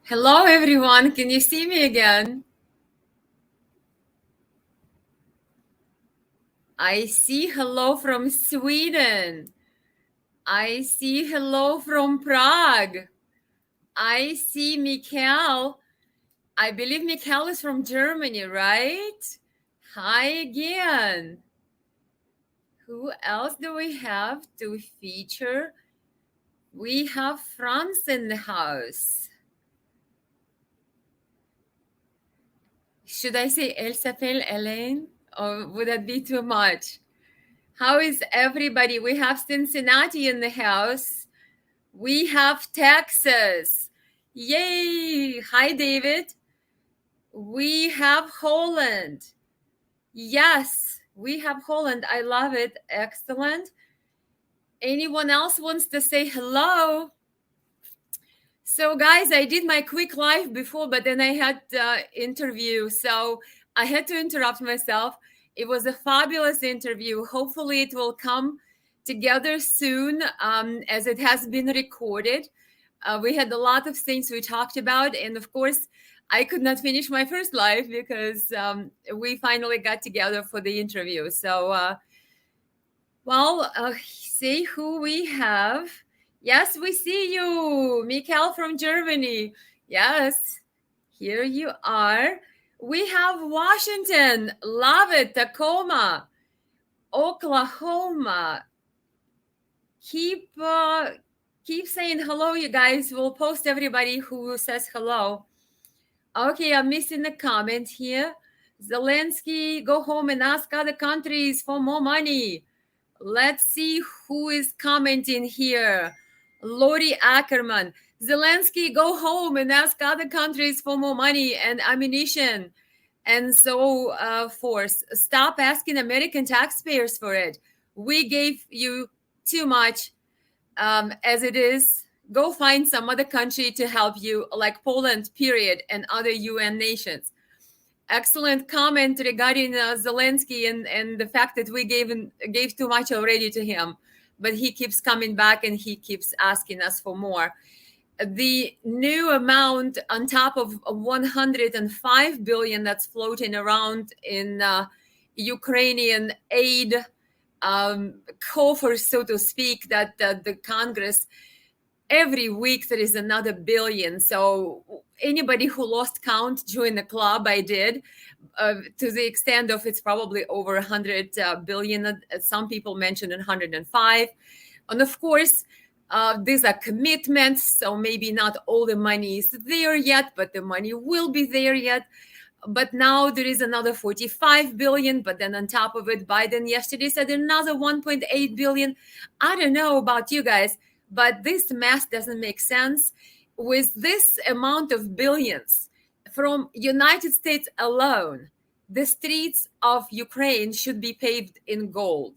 Hello, everyone. Can you see me again? I see hello from Sweden. I see hello from Prague. I see Mikhail. I believe Mikhail is from Germany, right? Hi again. Who else do we have to feature? We have Franz in the house. Should I say Elle s'appelle Hélène? Or would that be too much? How is everybody? We have Cincinnati in the house. We have Texas. Yay! Hi, David. We have Holland. Yes, we have Holland. I love it. Excellent. Anyone else wants to say hello? So, guys, I did my quick live before, but then I had interview. So I had to interrupt myself. It was a fabulous interview. Hopefully it will come together soon, as it has been recorded. We had a lot of things we talked about. And of course, I could not finish my first live because we finally got together for the interview. So, see who we have. Yes, we see you, Mikhail from Germany. Yes, here you are. We have Washington. Love it. Tacoma, Oklahoma. Keep saying hello, you guys. We'll post everybody who says hello. Okay, I'm missing a comment here. Zelensky, go home and ask other countries for more money. Let's see who is commenting here. Lori Ackerman. Zelensky, go home and ask other countries for more money and ammunition and so forth. Stop asking American taxpayers for it. We gave you too much as it is. Go find some other country to help you, like Poland, period, and other UN nations. Excellent comment regarding Zelensky and the fact that we gave too much already to him, but he keeps coming back and he keeps asking us for more. The new amount on top of 105 billion that's floating around in Ukrainian aid coffers, so to speak, that the Congress, every week there is another billion. So anybody who lost count, join the club. I did, to the extent of it's probably over 100 billion. Some people mentioned 105. And of course, these are commitments. So maybe not all the money is there yet, but the money will be there yet. But now there is another 45 billion. But then on top of it, Biden yesterday said another 1.8 billion. I don't know about you guys, but this math doesn't make sense. With this amount of billions from United States alone, the streets of Ukraine should be paved in gold,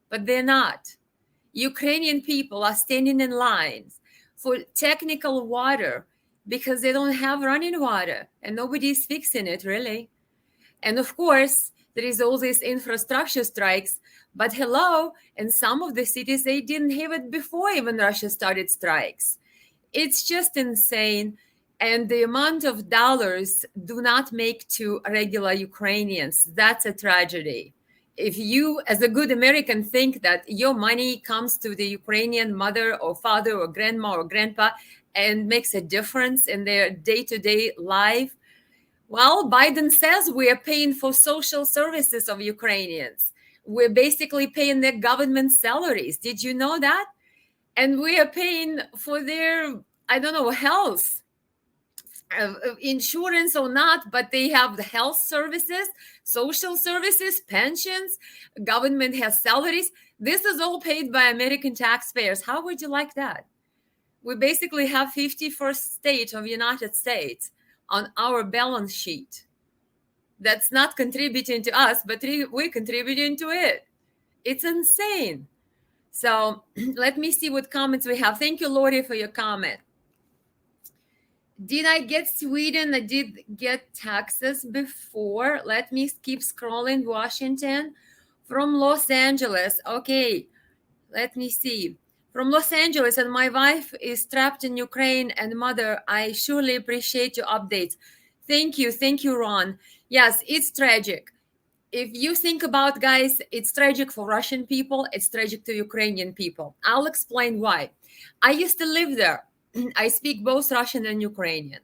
but they're not. Ukrainian people are standing in lines for technical water because they don't have running water and nobody's fixing it really. And of course, there is all these infrastructure strikes, but hello, in some of the cities, they didn't have it before even Russia started strikes. It's just insane. And the amount of dollars do not make to regular Ukrainians. That's a tragedy. If you, as a good American, think that your money comes to the Ukrainian mother or father or grandma or grandpa and makes a difference in their day-to-day life, well, Biden says we are paying for social services of Ukrainians. We're basically paying their government salaries. Did you know that? And we are paying for their, I don't know, health, insurance or not, but they have the health services, social services, pensions, government has salaries. This is all paid by American taxpayers. How would you like that? We basically have 51st state of United States on our balance sheet. That's not contributing to us, but we're contributing to it. It's insane. So let me see what comments we have. Thank you, Lori, for your comment. Did I get Sweden? I did get Texas before. Let me keep scrolling. Washington from Los Angeles. Okay, let me see. From Los Angeles, and my wife is trapped in Ukraine. And mother, I surely appreciate your updates. Thank you, Ron. Yes, it's tragic. If you think about, guys, it's tragic for Russian people, it's tragic to Ukrainian people. I'll explain why. I used to live there. I speak both Russian and Ukrainian.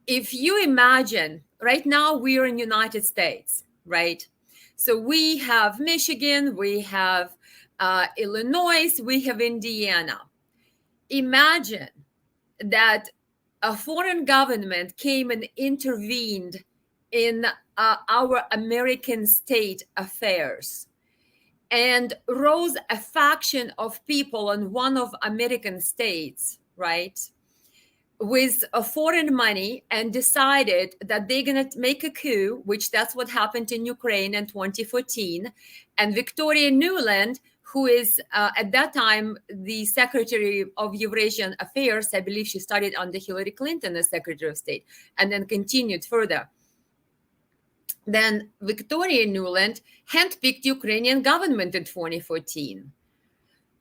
If you imagine, right now we're in United States, right? So we have Michigan, we have Illinois, we have Indiana. Imagine that a foreign government came and intervened in our American state affairs and rose a faction of people in one of American states, right, with a foreign money, and decided that they're going to make a coup, which that's what happened in Ukraine in 2014. And Victoria Nuland, who is at that time the Secretary of Eurasian Affairs, I believe she started under Hillary Clinton as Secretary of State and then continued further. Then Victoria Nuland handpicked Ukrainian government in 2014.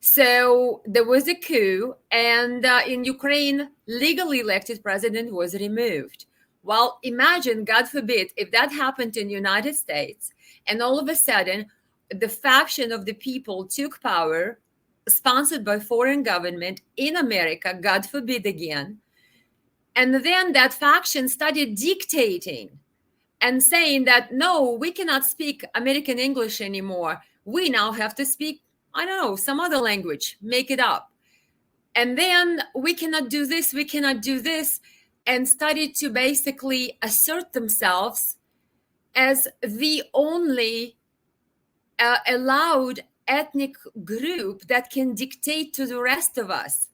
So there was a coup, and in Ukraine, legally elected president was removed. Well, imagine, God forbid, if that happened in the United States, and all of a sudden, the faction of the people took power, sponsored by foreign government in America, God forbid again, and then that faction started dictating and saying that, no, we cannot speak American English anymore. We now have to speak, I don't know, some other language, make it up. And then we cannot do this, we cannot do this, and started to basically assert themselves as the only allowed ethnic group that can dictate to the rest of us,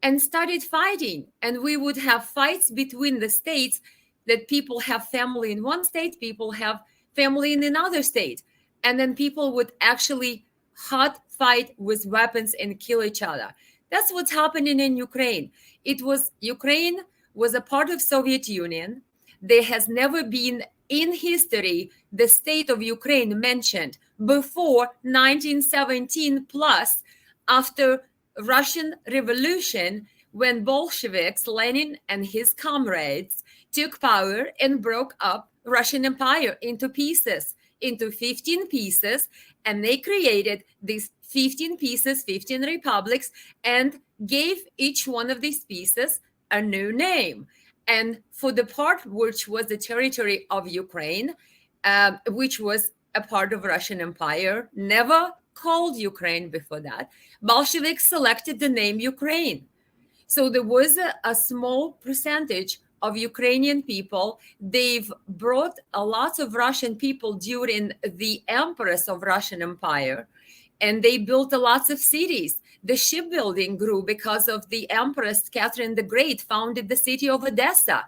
and started fighting. And we would have fights between the states, that people have family in one state, people have family in another state. And then people would actually hot fight with weapons and kill each other. That's what's happening in Ukraine. Ukraine was a part of Soviet Union. There has never been in history the state of Ukraine mentioned before 1917 plus, after Russian Revolution, when Bolsheviks, Lenin and his comrades, took power and broke up Russian Empire into pieces, into 15 pieces, and they created these 15 pieces, 15 republics, and gave each one of these pieces a new name. And for the part which was the territory of Ukraine, which was a part of Russian Empire, never called Ukraine before that, Bolsheviks selected the name Ukraine. So there was a small percentage of Ukrainian people. They've brought a lot of Russian people during the Empress of Russian Empire, and they built lots of cities. The shipbuilding grew because of the Empress Catherine the Great founded the city of Odessa.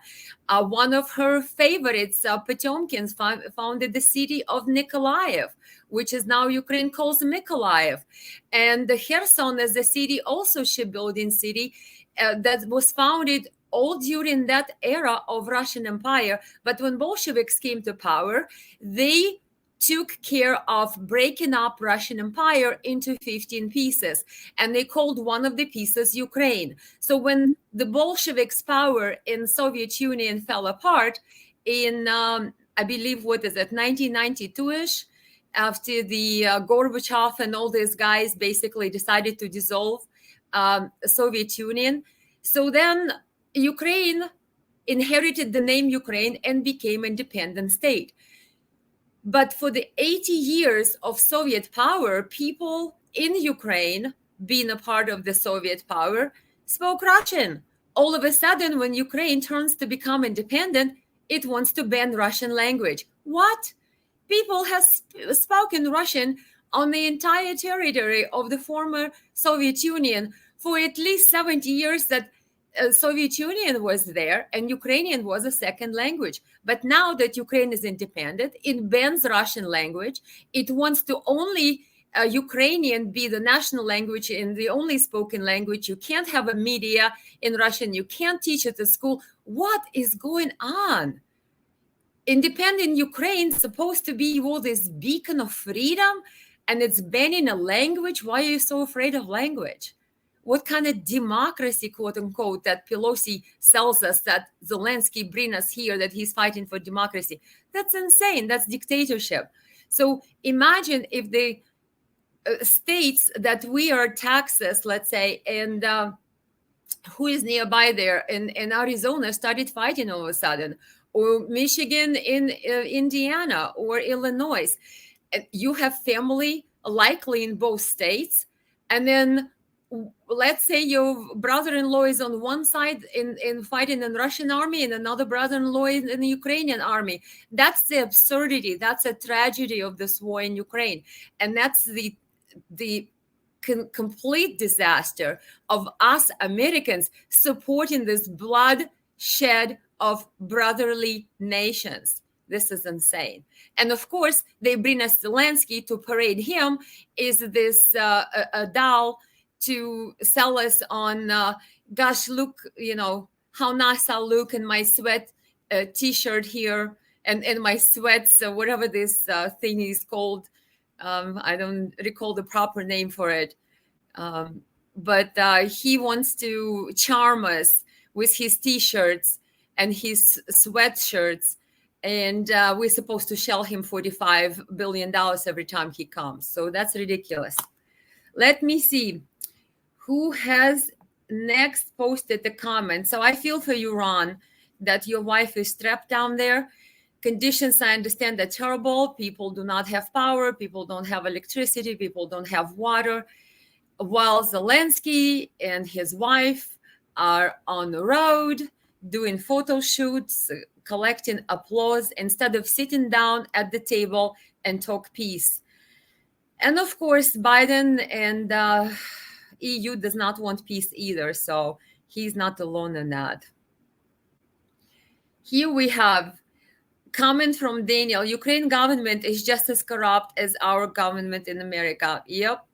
One of her favorites, Potemkins, founded the city of Nikolaev, which is now Ukraine calls Mykolaiv. And the Kherson is a city, also shipbuilding city, that was founded all during that era of Russian Empire. But when Bolsheviks came to power, they took care of breaking up Russian Empire into 15 pieces, and they called one of the pieces Ukraine. So when the Bolsheviks' power in Soviet Union fell apart in, I believe, 1992-ish, after the Gorbachev and all these guys basically decided to dissolve Soviet Union. So then Ukraine inherited the name Ukraine and became an independent state. But for the 80 years of Soviet power, people in Ukraine, being a part of the Soviet power, spoke Russian. All of a sudden, when Ukraine turns to become independent, it wants to ban Russian language. What? People have spoken Russian on the entire territory of the former Soviet Union for at least 70 years that Soviet Union was there, and Ukrainian was a second language. But now that Ukraine is independent, it bans Russian language. It wants to only Ukrainian be the national language and the only spoken language. You can't have a media in Russian. You can't teach it at school. What is going on? Independent Ukraine is supposed to be all this beacon of freedom, and it's banning a language. Why are you so afraid of language? what kind of democracy, quote unquote, that Pelosi sells us, that Zelensky bring us here, that he's fighting for democracy. That's insane. That's dictatorship. So imagine if the states that we are Texas, let's say, and who is nearby there in Arizona started fighting all of a sudden, or Michigan in Indiana or Illinois. You have family likely in both states, and then let's say your brother-in-law is on one side in fighting in Russian army and another brother-in-law in the Ukrainian army. That's the absurdity. That's a tragedy of this war in Ukraine. And that's the complete disaster of us Americans supporting this bloodshed of brotherly nations. This is insane. And of course, they bring us Zelensky to parade him is this a doll to sell us on, gosh, look, how nice I look in my sweat t-shirt here and my sweats, whatever this thing is called. I don't recall the proper name for it. But he wants to charm us with his t-shirts and his sweatshirts. And we're supposed to shell him $45 billion every time he comes. So that's ridiculous. Let me see who has next posted the comment. So I feel for you, Ron, that your wife is trapped down there. Conditions, I understand, are terrible. People do not have power. People don't have electricity. People don't have water. While Zelensky and his wife are on the road doing photo shoots, collecting applause instead of sitting down at the table and talk peace. And of course, Biden and EU does not want peace either. So he's not alone in that. Here we have comment from Daniel. Ukraine government is just as corrupt as our government in America. Yep.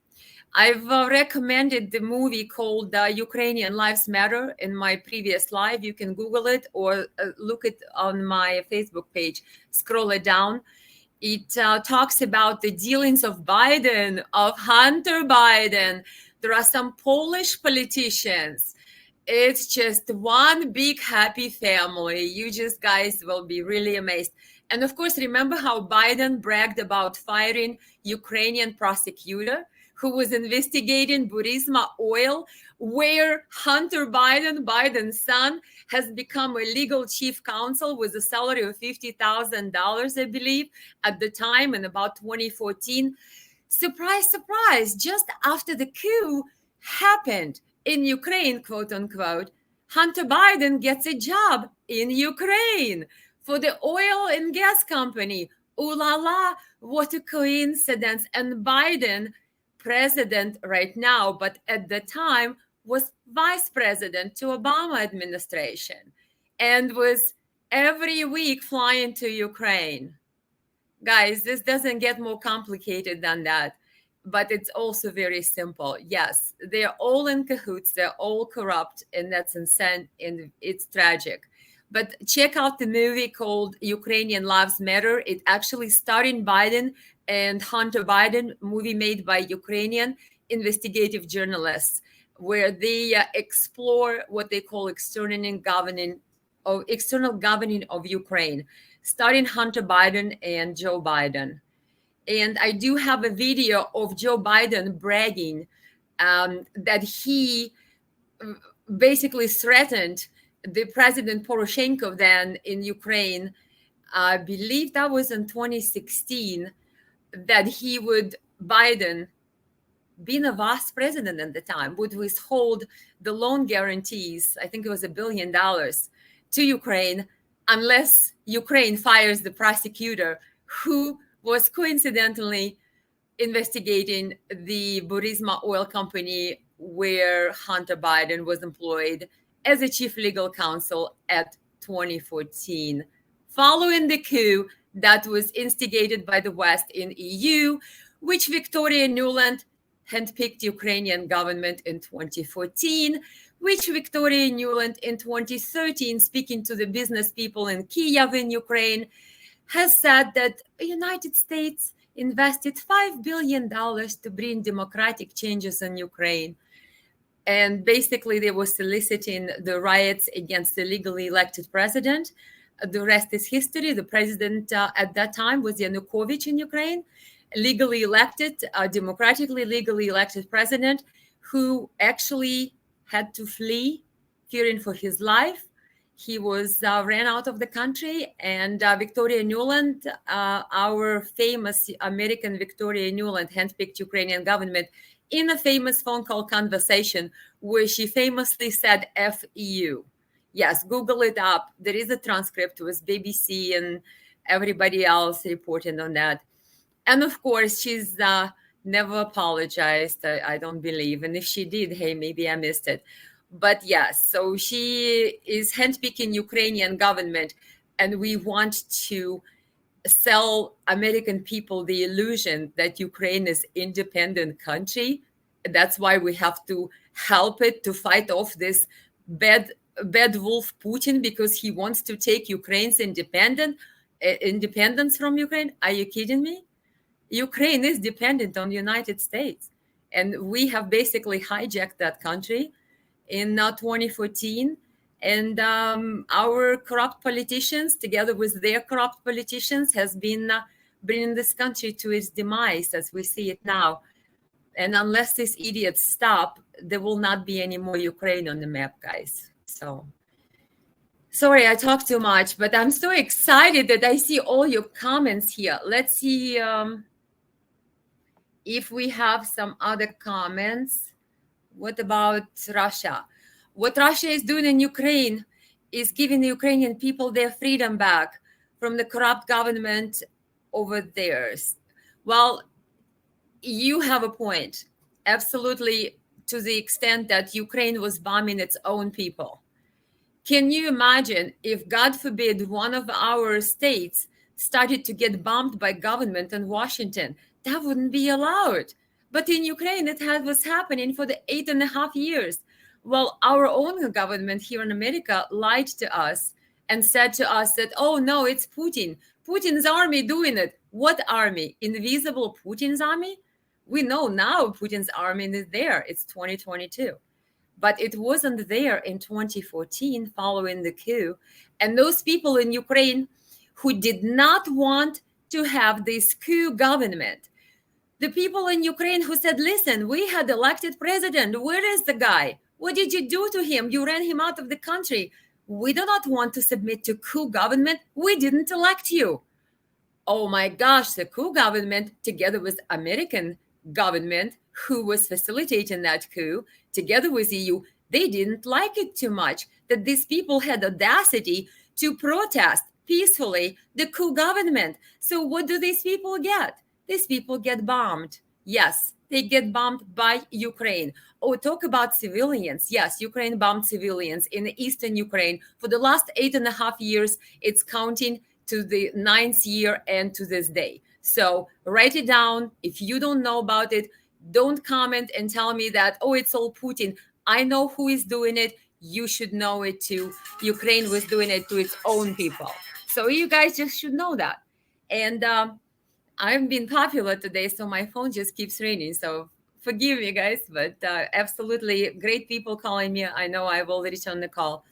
I've recommended the movie called Ukrainian Lives Matter in my previous live. You can Google it or look it on my Facebook page. Scroll it down. It talks about the dealings of Biden, of Hunter Biden. There are some Polish politicians. It's just one big happy family. You just guys will be really amazed. And of course, remember how Biden bragged about firing Ukrainian prosecutor who was investigating Burisma oil, where Hunter Biden, Biden's son, has become a legal chief counsel with a salary of $50,000, I believe, at the time in about 2014. Surprise, surprise, just after the coup happened in Ukraine, quote unquote, Hunter Biden gets a job in Ukraine for the oil and gas company. Ooh la la, what a coincidence. And Biden, president right now, but at the time was vice president to Obama administration and was every week flying to Ukraine. Guys, this doesn't get more complicated than that, but it's also very simple. Yes, they're all in cahoots, they're all corrupt, and that's insane, and it's tragic. But check out the movie called Ukrainian Lives Matter. It actually starring Biden and Hunter Biden, movie made by Ukrainian investigative journalists, where they explore what they call external governing of Ukraine, starring Hunter Biden and Joe Biden. And I do have a video of Joe Biden bragging that he basically threatened the President Poroshenko then in Ukraine. I believe that was in 2016, that he would, Biden, being a vice president at the time, would withhold the loan guarantees, I think it was $1 billion, to Ukraine, unless Ukraine fires the prosecutor who was coincidentally investigating the Burisma oil company where Hunter Biden was employed as a chief legal counsel at 2014, following the coup that was instigated by the West in EU, which Victoria Nuland handpicked Ukrainian government in 2014, which Victoria Nuland in 2013, speaking to the business people in Kiev in Ukraine, has said that the United States invested $5 billion to bring democratic changes in Ukraine. And basically, they were soliciting the riots against the legally elected president. The rest is history. The president at that time was Yanukovych in Ukraine, legally elected, democratically legally elected president who actually had to flee, fearing for his life. He was ran out of the country, and Victoria Nuland, our famous American Victoria Nuland, handpicked Ukrainian government in a famous phone call conversation where she famously said "FEU." Yes, Google it up. There is a transcript with BBC and everybody else reporting on that. And of course, she's never apologized, I don't believe. And if she did, hey, maybe I missed it. But yes, so she is handpicking Ukrainian government, and we want to sell American people the illusion that Ukraine is independent country. That's why we have to help it to fight off this bad wolf Putin, because he wants to take Ukraine's independence from Ukraine. Are you kidding me? Ukraine is dependent on the United States, and we have basically hijacked that country in 2014. And our corrupt politicians, together with their corrupt politicians, has been bringing this country to its demise as we see it now. And unless these idiots stop, there will not be any more Ukraine on the map, guys. So sorry, I talk too much, but I'm so excited that I see all your comments here. Let's see if we have some other comments. What about Russia? What Russia is doing in Ukraine is giving the Ukrainian people their freedom back from the corrupt government over theirs. Well, you have a point. Absolutely, to the extent that Ukraine was bombing its own people. Can you imagine if, God forbid, one of our states started to get bombed by government in Washington? That wouldn't be allowed. But in Ukraine, it was happening for the 8.5 years. Well, our own government here in America lied to us and said to us that, oh, no, it's Putin. Putin's army doing it. What army? Invisible Putin's army? We know now Putin's army is there. It's 2022. But it wasn't there in 2014 following the coup. And those people in Ukraine who did not want to have this coup government, the people in Ukraine who said, listen, we had elected president. Where is the guy? What did you do to him? You ran him out of the country. We do not want to submit to coup government. We didn't elect you. Oh my gosh, the coup government, together with American government who was facilitating that coup, together with EU, they didn't like it too much that these people had audacity to protest peacefully the coup government. So what do these people get? These people get bombed. Yes, they get bombed by Ukraine. Oh, talk about civilians. Yes, Ukraine bombed civilians in eastern Ukraine. For the last 8.5 years, it's counting to the 9th year and to this day. So write it down. If you don't know about it, don't comment and tell me that, oh, it's all Putin. I know who is doing it. You should know it too. Ukraine was doing it to its own people. So you guys just should know that. And I've been popular today, so my phone just keeps ringing. So forgive me, guys, but absolutely great people calling me. I know I've already turned the call.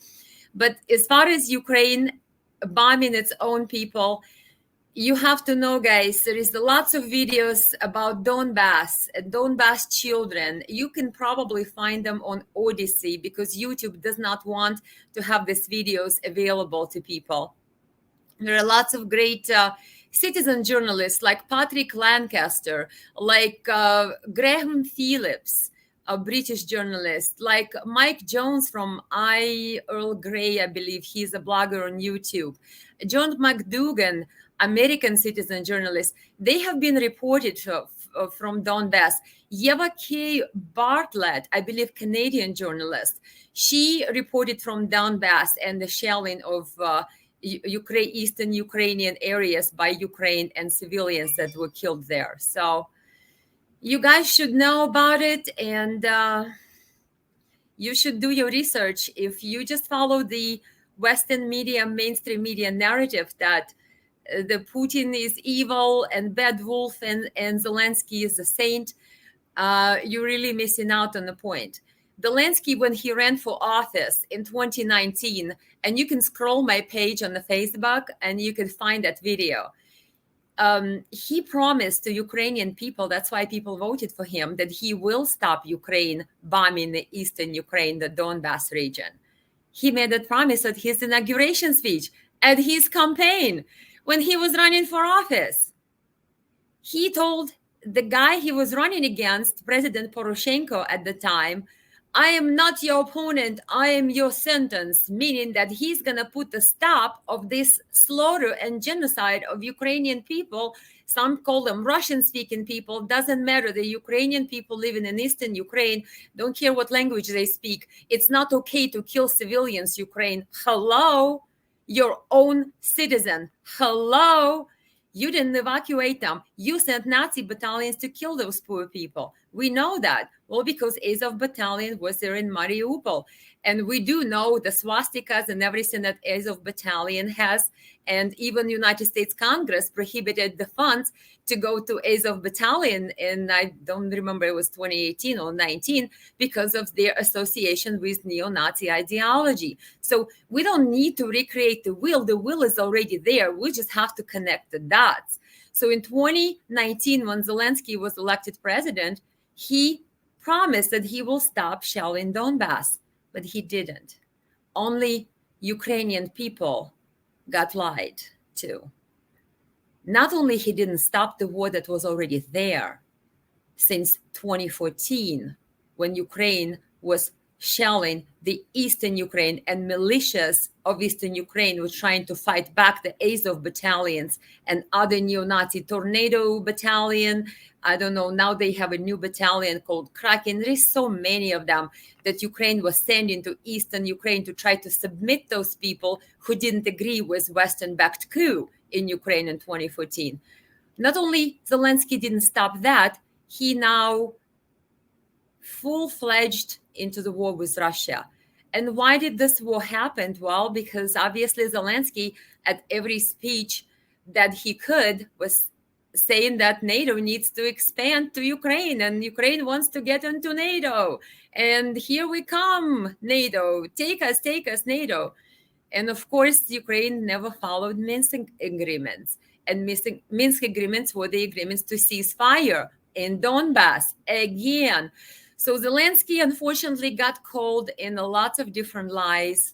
But as far as Ukraine bombing its own people, you have to know, guys, there is lots of videos about Donbass children. You can probably find them on Odyssey because YouTube does not want to have these videos available to people. There are lots of great citizen journalists like Patrick Lancaster, like Graham Phillips, a British journalist, like Mike Jones from Earl Grey, I believe he's a blogger on YouTube. John McDougan, American citizen journalist, they have been reported from Donbass. Yeva K. Bartlett, I believe Canadian journalist, she reported from Donbass and the shelling of eastern Ukrainian areas by Ukraine and civilians that were killed there. So you guys should know about it, and you should do your research. If you just follow the Western media, mainstream media narrative that the Putin is evil and bad wolf and Zelensky is a saint, you're really missing out on the point. Zelensky, when he ran for office in 2019, and you can scroll my page on the Facebook and you can find that video. He promised to Ukrainian people, that's why people voted for him, that he will stop Ukraine bombing the eastern Ukraine, the Donbass region. He made that promise at his inauguration speech, at his campaign, when he was running for office. He told the guy he was running against, President Poroshenko at the time, I am not your opponent, I am your sentence, meaning that he's going to put a stop of this slaughter and genocide of Ukrainian people. Some call them Russian-speaking people, doesn't matter. The Ukrainian people living in eastern Ukraine, don't care what language they speak. It's not okay to kill civilians, Ukraine. Hello? Your own citizen. Hello? You didn't evacuate them. You sent Nazi battalions to kill those poor people. We know that. Well, because Azov battalion was there in Mariupol. And we do know the swastikas and everything that Azov battalion has. And even United States Congress prohibited the funds to go to Azov battalion. And I don't remember, it was 2018 or 19, because of their association with neo-Nazi ideology. So we don't need to recreate the wheel. The wheel is already there. We just have to connect the dots. So in 2019, when Zelensky was elected president, he promised that he will stop shelling Donbass, but he didn't. Only Ukrainian people got lied to. Not only he didn't stop the war that was already there since 2014, when Ukraine was shelling the eastern Ukraine, and militias of eastern Ukraine were trying to fight back the Azov battalions and other neo-Nazi Tornado battalion. I don't know, now they have a new battalion called Kraken. There's so many of them that Ukraine was sending to eastern Ukraine to try to submit those people who didn't agree with Western-backed coup in Ukraine in 2014. Not only Zelensky didn't stop that, he now full-fledged into the war with Russia. And why did this war happen? Well, because obviously Zelensky, at every speech that he could, was saying that NATO needs to expand to Ukraine and Ukraine wants to get into NATO. And here we come, NATO, take us, NATO. And of course, Ukraine never followed Minsk agreements. And Minsk agreements were the agreements to cease fire in Donbass again. So Zelensky, unfortunately, got caught in a lot of different lies,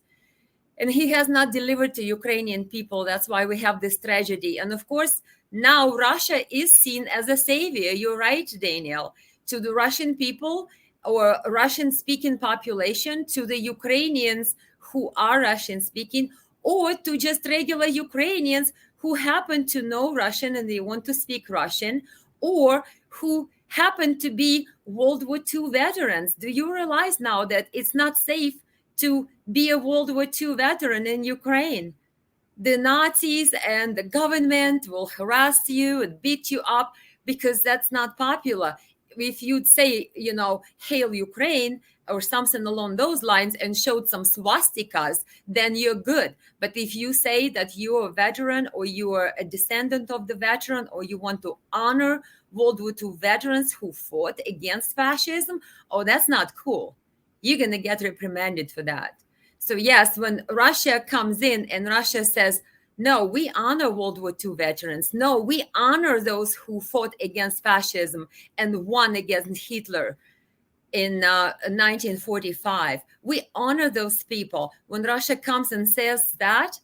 and he has not delivered to Ukrainian people. That's why we have this tragedy. And of course, now Russia is seen as a savior. You're right, Daniel. To the Russian people or Russian-speaking population, to the Ukrainians who are Russian-speaking, or to just regular Ukrainians who happen to know Russian and they want to speak Russian, or who happen to be World War II veterans. Do you realize now that it's not safe to be a World War II veteran in Ukraine? The Nazis and the government will harass you and beat you up because that's not popular. If you'd say, hail Ukraine or something along those lines and showed some swastikas, then you're good. But if you say that you're a veteran or you are a descendant of the veteran or you want to honor World War II veterans who fought against fascism, oh, that's not cool. You're going to get reprimanded for that. So yes, when Russia comes in and Russia says, no, we honor World War II veterans. No, we honor those who fought against fascism and won against Hitler in 1945. We honor those people. When Russia comes and says that,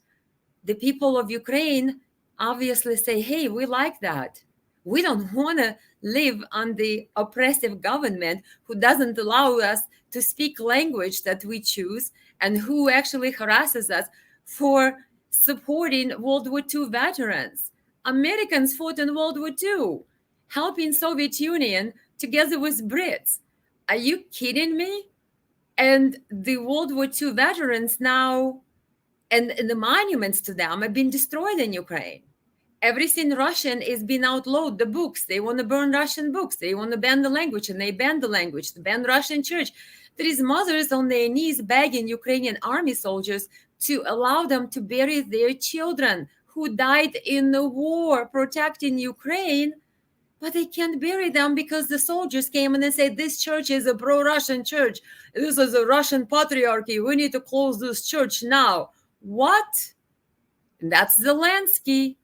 the people of Ukraine obviously say, hey, we like that. We don't want to live under the oppressive government who doesn't allow us to speak language that we choose and who actually harasses us for supporting World War II veterans. Americans fought in World War II, helping Soviet Union together with Brits. Are you kidding me? And the World War II veterans now, and the monuments to them have been destroyed in Ukraine. Everything Russian is being outlawed, the books. They want to burn Russian books. They want to ban the language, and they ban the language, they ban Russian church. There is mothers on their knees begging Ukrainian army soldiers to allow them to bury their children who died in the war protecting Ukraine. but they can't bury them because the soldiers came in and said, this church is a pro-Russian church. This is a Russian patriarchy. We need to close this church now. What? That's Zelensky.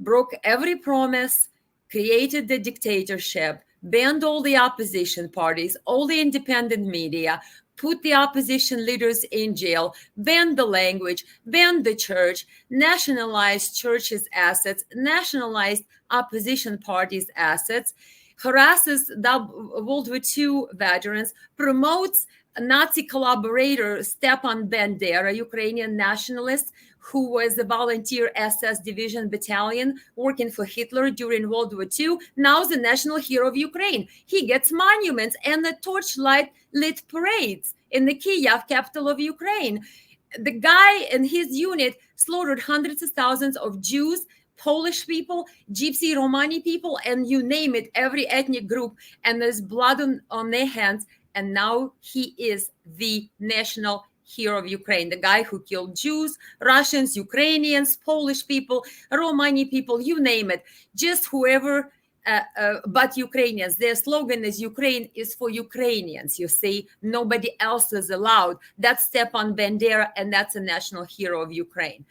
Broke every promise, created the dictatorship, banned all the opposition parties, all the independent media, put the opposition leaders in jail, banned the language, banned the church, nationalized churches' assets, nationalized opposition parties' assets, harasses World War II veterans, promotes Nazi collaborator Stepan Bandera, Ukrainian nationalist, who was a volunteer SS division battalion working for Hitler during World War II, now the national hero of Ukraine. He gets monuments and the torchlight lit parades in the Kiev, capital of Ukraine. The guy and his unit slaughtered hundreds of thousands of Jews, Polish people, Gypsy, Romani people, and you name it, every ethnic group, and there's blood on their hands. And now he is the national hero of Ukraine, the guy who killed Jews, Russians, Ukrainians, Polish people, Romani people, you name it, just whoever, but Ukrainians. Their slogan is Ukraine is for Ukrainians, you see, nobody else is allowed. That's Stepan Bandera, and that's a national hero of Ukraine.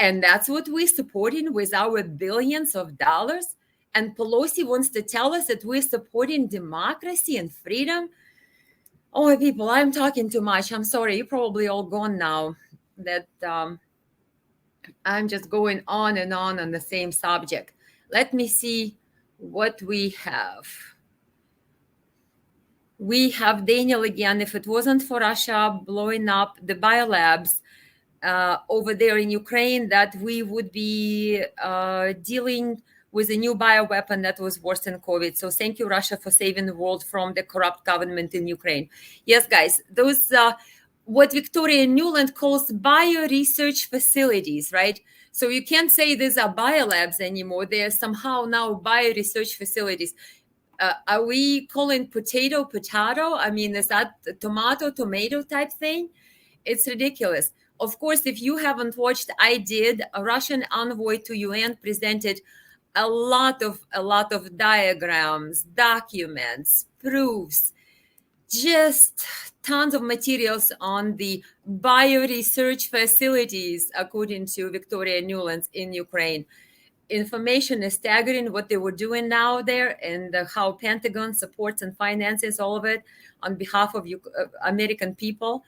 And that's what we're supporting with our billions of dollars. And Pelosi wants to tell us that we're supporting democracy and freedom. Oh, people, I'm talking too much. I'm sorry. You're probably all gone now. That I'm just going on and on the same subject. Let me see what we have. We have Daniel again. If it wasn't for Russia blowing up the biolabs over there in Ukraine, that we would be dealing with a new bioweapon that was worse than COVID. So thank you, Russia, for saving the world from the corrupt government in Ukraine. Yes, guys, those what Victoria Nuland calls bio-research facilities, right? So you can't say these are biolabs anymore. They're somehow now bio-research facilities. Are we calling potato? I mean, is that tomato type thing? It's ridiculous. Of course, if you haven't watched, I did. A Russian envoy to UN presented a lot of diagrams, documents, proofs, just tons of materials on the bio-research facilities, according to Victoria Nuland in Ukraine. Information is staggering what they were doing now there, and how Pentagon supports and finances all of it on behalf of American people,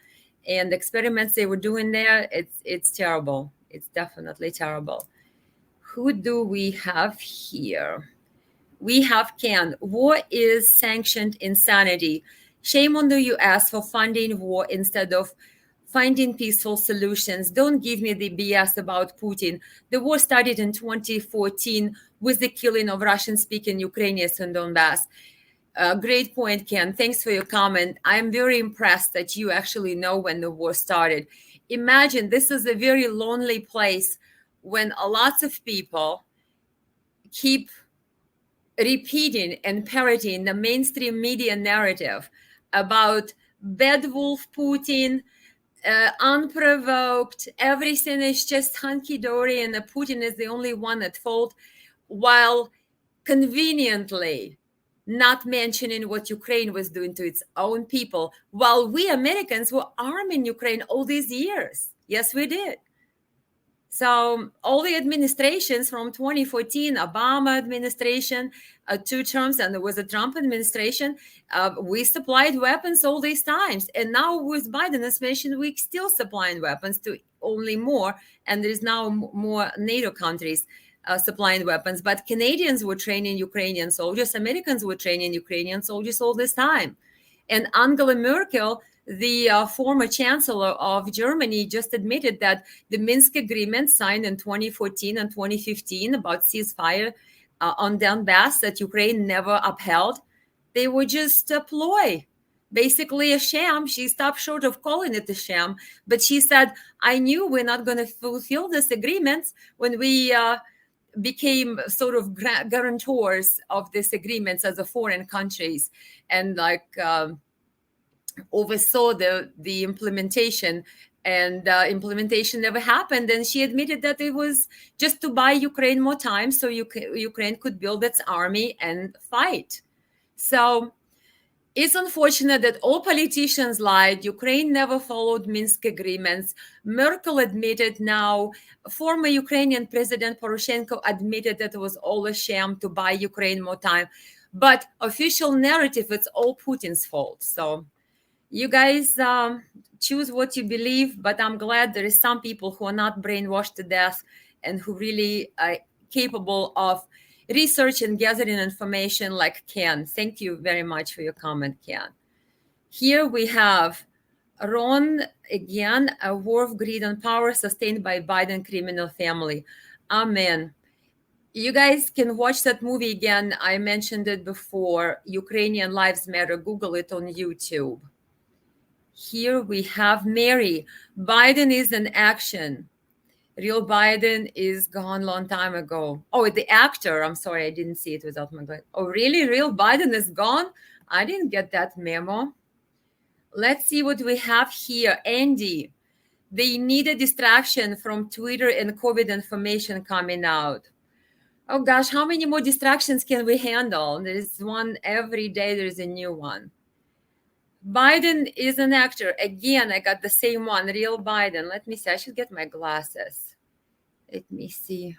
and experiments they were doing there. It's terrible. It's definitely terrible. Who do we have here? We have Ken. War is sanctioned insanity. Shame on the US for funding war instead of finding peaceful solutions. Don't give me the BS about Putin. The war started in 2014 with the killing of Russian-speaking Ukrainians in Donbass. Great point, Ken. Thanks for your comment. I'm very impressed that you actually know when the war started. Imagine this is a very lonely place when lots of people keep repeating and parroting the mainstream media narrative about bad wolf Putin, unprovoked, everything is just hunky-dory and Putin is the only one at fault, while conveniently not mentioning what Ukraine was doing to its own people, while we Americans were arming Ukraine all these years. Yes, we did. So all the administrations from 2014, Obama administration, 2 terms, and there was a Trump administration, we supplied weapons all these times. And now with Biden administration, we still supplying weapons to only more. And there's now more NATO countries supplying weapons. But Canadians were training Ukrainian soldiers. Americans were training Ukrainian soldiers all this time. And Angela Merkel, the former chancellor of Germany, just admitted that the Minsk agreement signed in 2014 and 2015 about ceasefire on Donbass that Ukraine never upheld, they were just a ploy, basically a sham. She stopped short of calling it a sham, but she said, I knew we're not going to fulfill this agreement when we became sort of guarantors of these agreements as a foreign countries, and like oversaw the implementation and implementation never happened. And she admitted that it was just to buy Ukraine more time so Ukraine could build its army and fight. So it's unfortunate that all politicians lied. Ukraine never followed Minsk agreements. Merkel admitted now, former Ukrainian President Poroshenko admitted that it was all a sham to buy Ukraine more time. But official narrative, it's all Putin's fault. So you guys choose what you believe, but I'm glad there is some people who are not brainwashed to death and who really are capable of research and gathering information like Ken. Thank you very much for your comment, Ken. Here we have Ron again, a war of greed and power sustained by Biden criminal family. Amen. You guys can watch that movie again. I mentioned it before. Ukrainian Lives Matter. Google it on YouTube. Here we have Mary. Biden is in action. Real Biden is gone long time ago. Oh, the actor. I'm sorry, I didn't see it without my glasses. Oh, really? Real Biden is gone? I didn't get that memo. Let's see what we have here. Andy, they need a distraction from Twitter and COVID information coming out. Oh gosh, how many more distractions can we handle? There's one every day, there's a new one. Biden is an actor. Again, I got the same one, real Biden. Let me see. I should get my glasses. Let me see.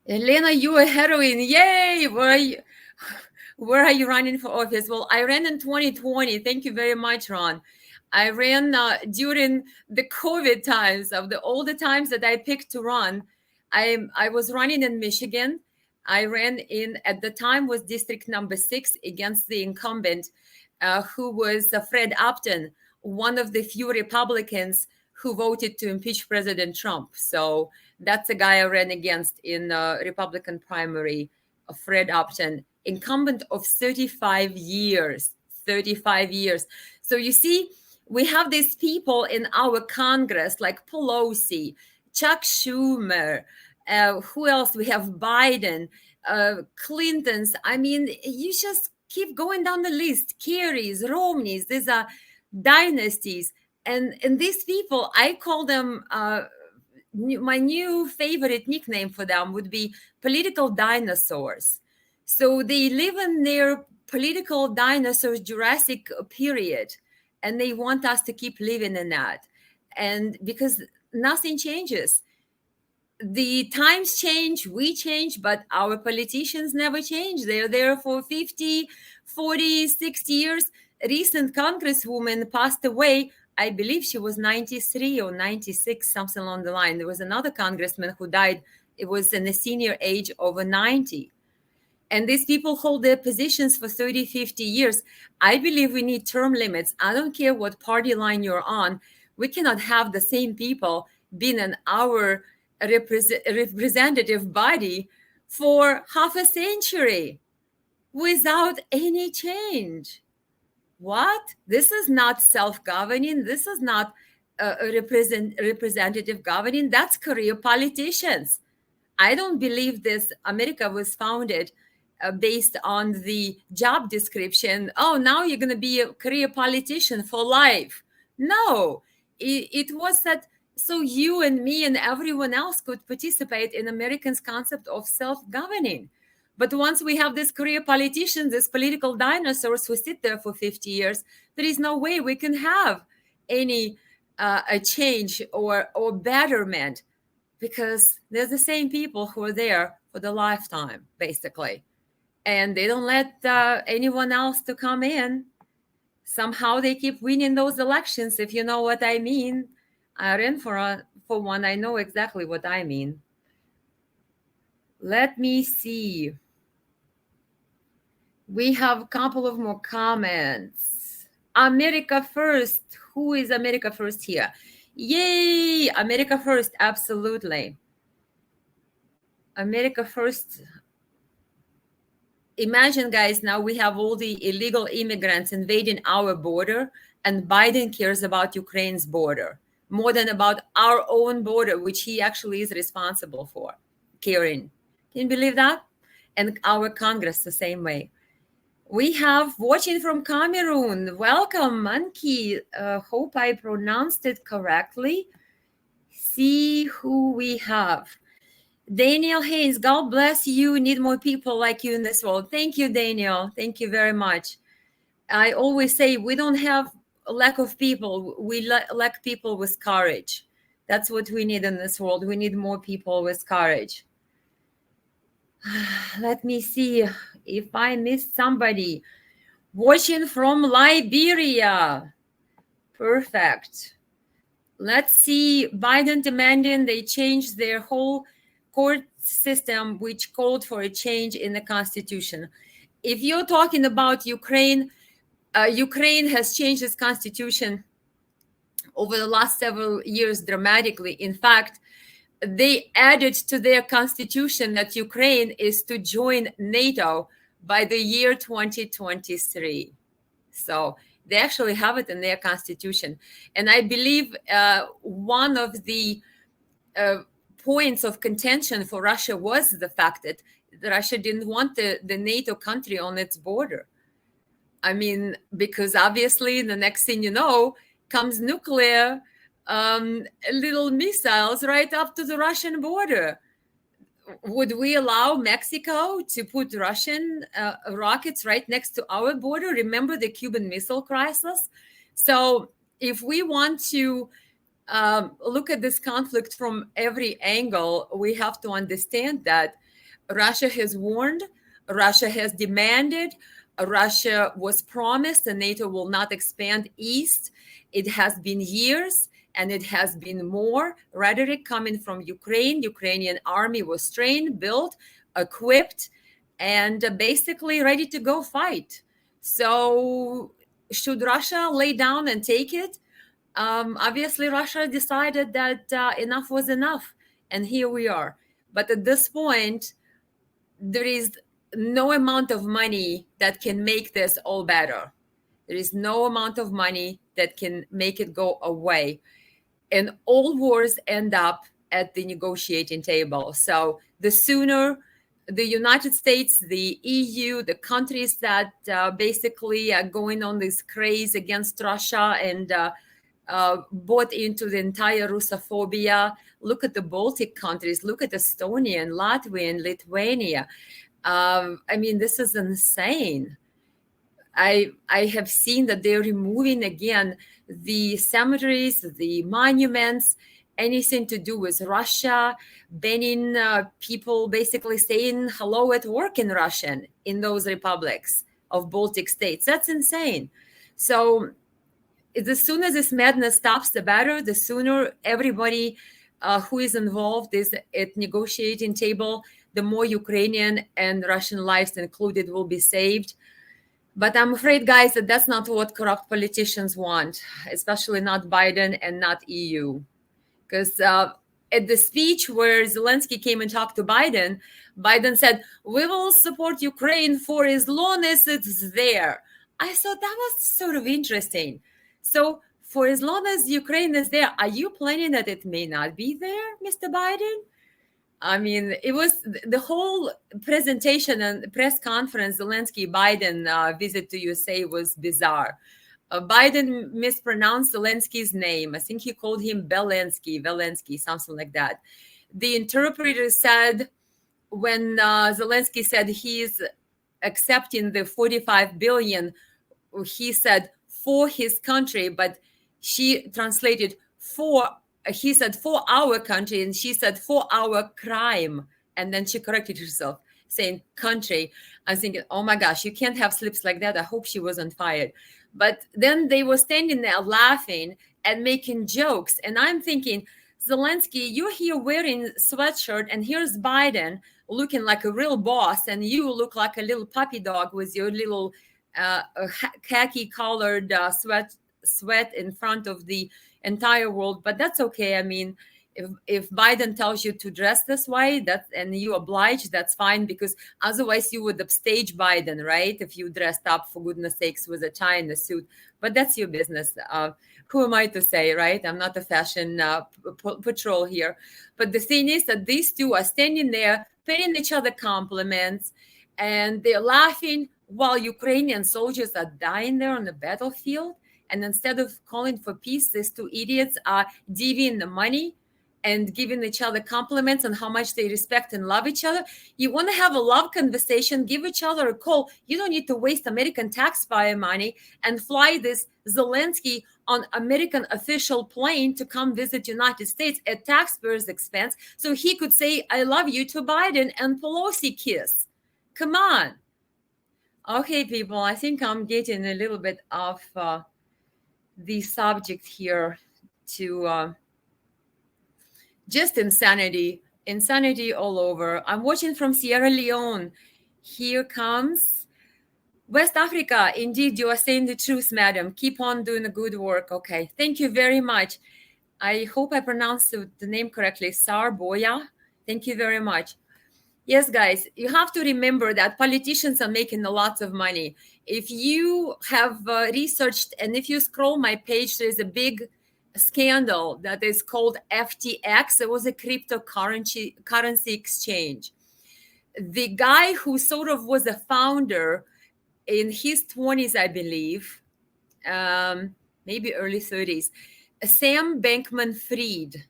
Elena, you a heroine. Yay! Where are you running for office? Well, I ran in 2020. Thank you very much, Ron. I ran during the COVID times, of all the times that I picked to run. I was running in Michigan. I ran in, at the time, was district number 6 against the incumbent, who was Fred Upton, one of the few Republicans who voted to impeach President Trump. So that's the guy I ran against in Republican primary, Fred Upton, incumbent of 35 years, 35 years. So you see, we have these people in our Congress like Pelosi, Chuck Schumer, who else? We have Biden, Clintons. I mean, you just keep going down the list. Kerry's, Romney's, these are dynasties. And these people, I call them, my new favorite nickname for them would be political dinosaurs. So they live in their political dinosaurs Jurassic period, and they want us to keep living in that. And because nothing changes. The times change, we change, but our politicians never change. They're there for 50, 40, 60 years. A recent congresswoman passed away. I believe she was 93 or 96, something along the line. There was another congressman who died. It was in the senior age over 90. And these people hold their positions for 30, 50 years. I believe we need term limits. I don't care what party line you're on. We cannot have the same people being in our representative body for half a century without any change. What? This is not self-governing. This is not representative governing. That's career politicians. I don't believe this. America was founded based on the job description. Oh, now you're going to be a career politician for life. No, it was that so you and me and everyone else could participate in Americans' concept of self-governing. But once we have these career politicians, these political dinosaurs who sit there for 50 years, there is no way we can have any a change or betterment, because they're the same people who are there for the lifetime, basically. And they don't let anyone else to come in. Somehow they keep winning those elections, if you know what I mean. I ran for one. I know exactly what I mean. Let me see. We have a couple of more comments. America first. Who is America first here? Yay! America first. Absolutely. America first. Imagine, guys, now we have all the illegal immigrants invading our border, and Biden cares about Ukraine's border more than about our own border, which he actually is responsible for caring. Can you believe that? And our Congress the same way. We have watching from Cameroon. Welcome, Monkey. Hope I pronounced it correctly. See who we have. Daniel Haynes, God bless you. Need more people like you in this world. Thank you, Daniel. Thank you very much. I always say we don't have a lack of people. We lack people with courage. That's what we need in this world. We need more people with courage. Let me see if I missed somebody. Watching from Liberia. Perfect. Let's see. Biden demanding they change their whole court system, which called for a change in the constitution. If you're talking about Ukraine, Ukraine has changed its constitution over the last several years dramatically. In fact, they added to their constitution that Ukraine is to join NATO by the year 2023. So they actually have it in their constitution. And I believe one of the points of contention for Russia was the fact that Russia didn't want the NATO country on its border. I mean, because obviously the next thing you know comes nuclear little missiles right up to the Russian border. Would we allow Mexico to put Russian rockets right next to our border? Remember the Cuban Missile Crisis? So if we want to look at this conflict from every angle, we have to understand that Russia has warned, Russia has demanded, Russia was promised that NATO will not expand east. It has been years, and it has been more rhetoric coming from Ukraine. Ukrainian army was trained, built, equipped, and basically ready to go fight. So should Russia lay down and take it? Obviously, Russia decided that enough was enough, and here we are. But at this point, there is no amount of money that can make this all better. There is no amount of money that can make it go away. And all wars end up at the negotiating table. So the sooner the United States, the EU, the countries that basically are going on this craze against Russia and bought into the entire Russophobia. Look at the Baltic countries. Look at Estonia and Latvia and Lithuania. I mean, this is insane. I have seen that they're removing again the cemeteries, the monuments, anything to do with Russia, banning people basically saying hello at work in Russian in those republics of Baltic states. That's insane. So the sooner this madness stops, the better. The sooner everybody who is involved is at negotiating table, the more Ukrainian and Russian lives included will be saved. But I'm afraid, guys, that that's not what corrupt politicians want, especially not Biden and not EU. Because at the speech where Zelensky came and talked to Biden, Biden said, we will support Ukraine for as long as it's there. I thought that was sort of interesting. So for as long as Ukraine is there, are you planning that it may not be there, Mr. Biden? I mean, it was the whole presentation and press conference, Zelensky-Biden visit to USA was bizarre. Biden mispronounced Zelensky's name. I think he called him Velensky, something like that. The interpreter said, when Zelensky said he's accepting the 45 billion, he said for his country, but she translated for, he said for our country, and she said for our crime. And then she corrected herself, saying country. I was thinking, oh my gosh, you can't have slips like that. I hope she wasn't fired. But then they were standing there laughing and making jokes. And I'm thinking, Zelensky, you're here wearing sweatshirt, and here's Biden looking like a real boss, and you look like a little puppy dog with your little khaki colored sweat in front of the entire world. But that's okay. I mean, if Biden tells you to dress this way, and you oblige, that's fine, because otherwise you would upstage Biden, right? If you dressed up, for goodness sakes, with a tie and a suit. But that's your business. Who am I to say, right? I'm not a fashion patrol here. But the thing is that these two are standing there, paying each other compliments, and they're laughing while Ukrainian soldiers are dying there on the battlefield. And instead of calling for peace, these two idiots are divvying the money and giving each other compliments on how much they respect and love each other. You want to have a love conversation, give each other a call. You don't need to waste American taxpayer money and fly this Zelensky on American official plane to come visit United States at taxpayers' expense so he could say, I love you to Biden and Pelosi kiss. Come on. Okay, people, I think I'm getting a little bit off the subject here to just insanity all over. I'm watching from Sierra Leone. Here comes West Africa. Indeed, you are saying the truth, madam. Keep on doing the good work. Okay, thank you very much. I hope I pronounced the name correctly. Sarboya. Thank you very much. Yes, guys, you have to remember that politicians are making lots of money. If you have researched and if you scroll my page, there's a big scandal that is called FTX. It was a cryptocurrency exchange. The guy who sort of was a founder in his 20s, I believe, maybe early 30s, Sam Bankman-Fried,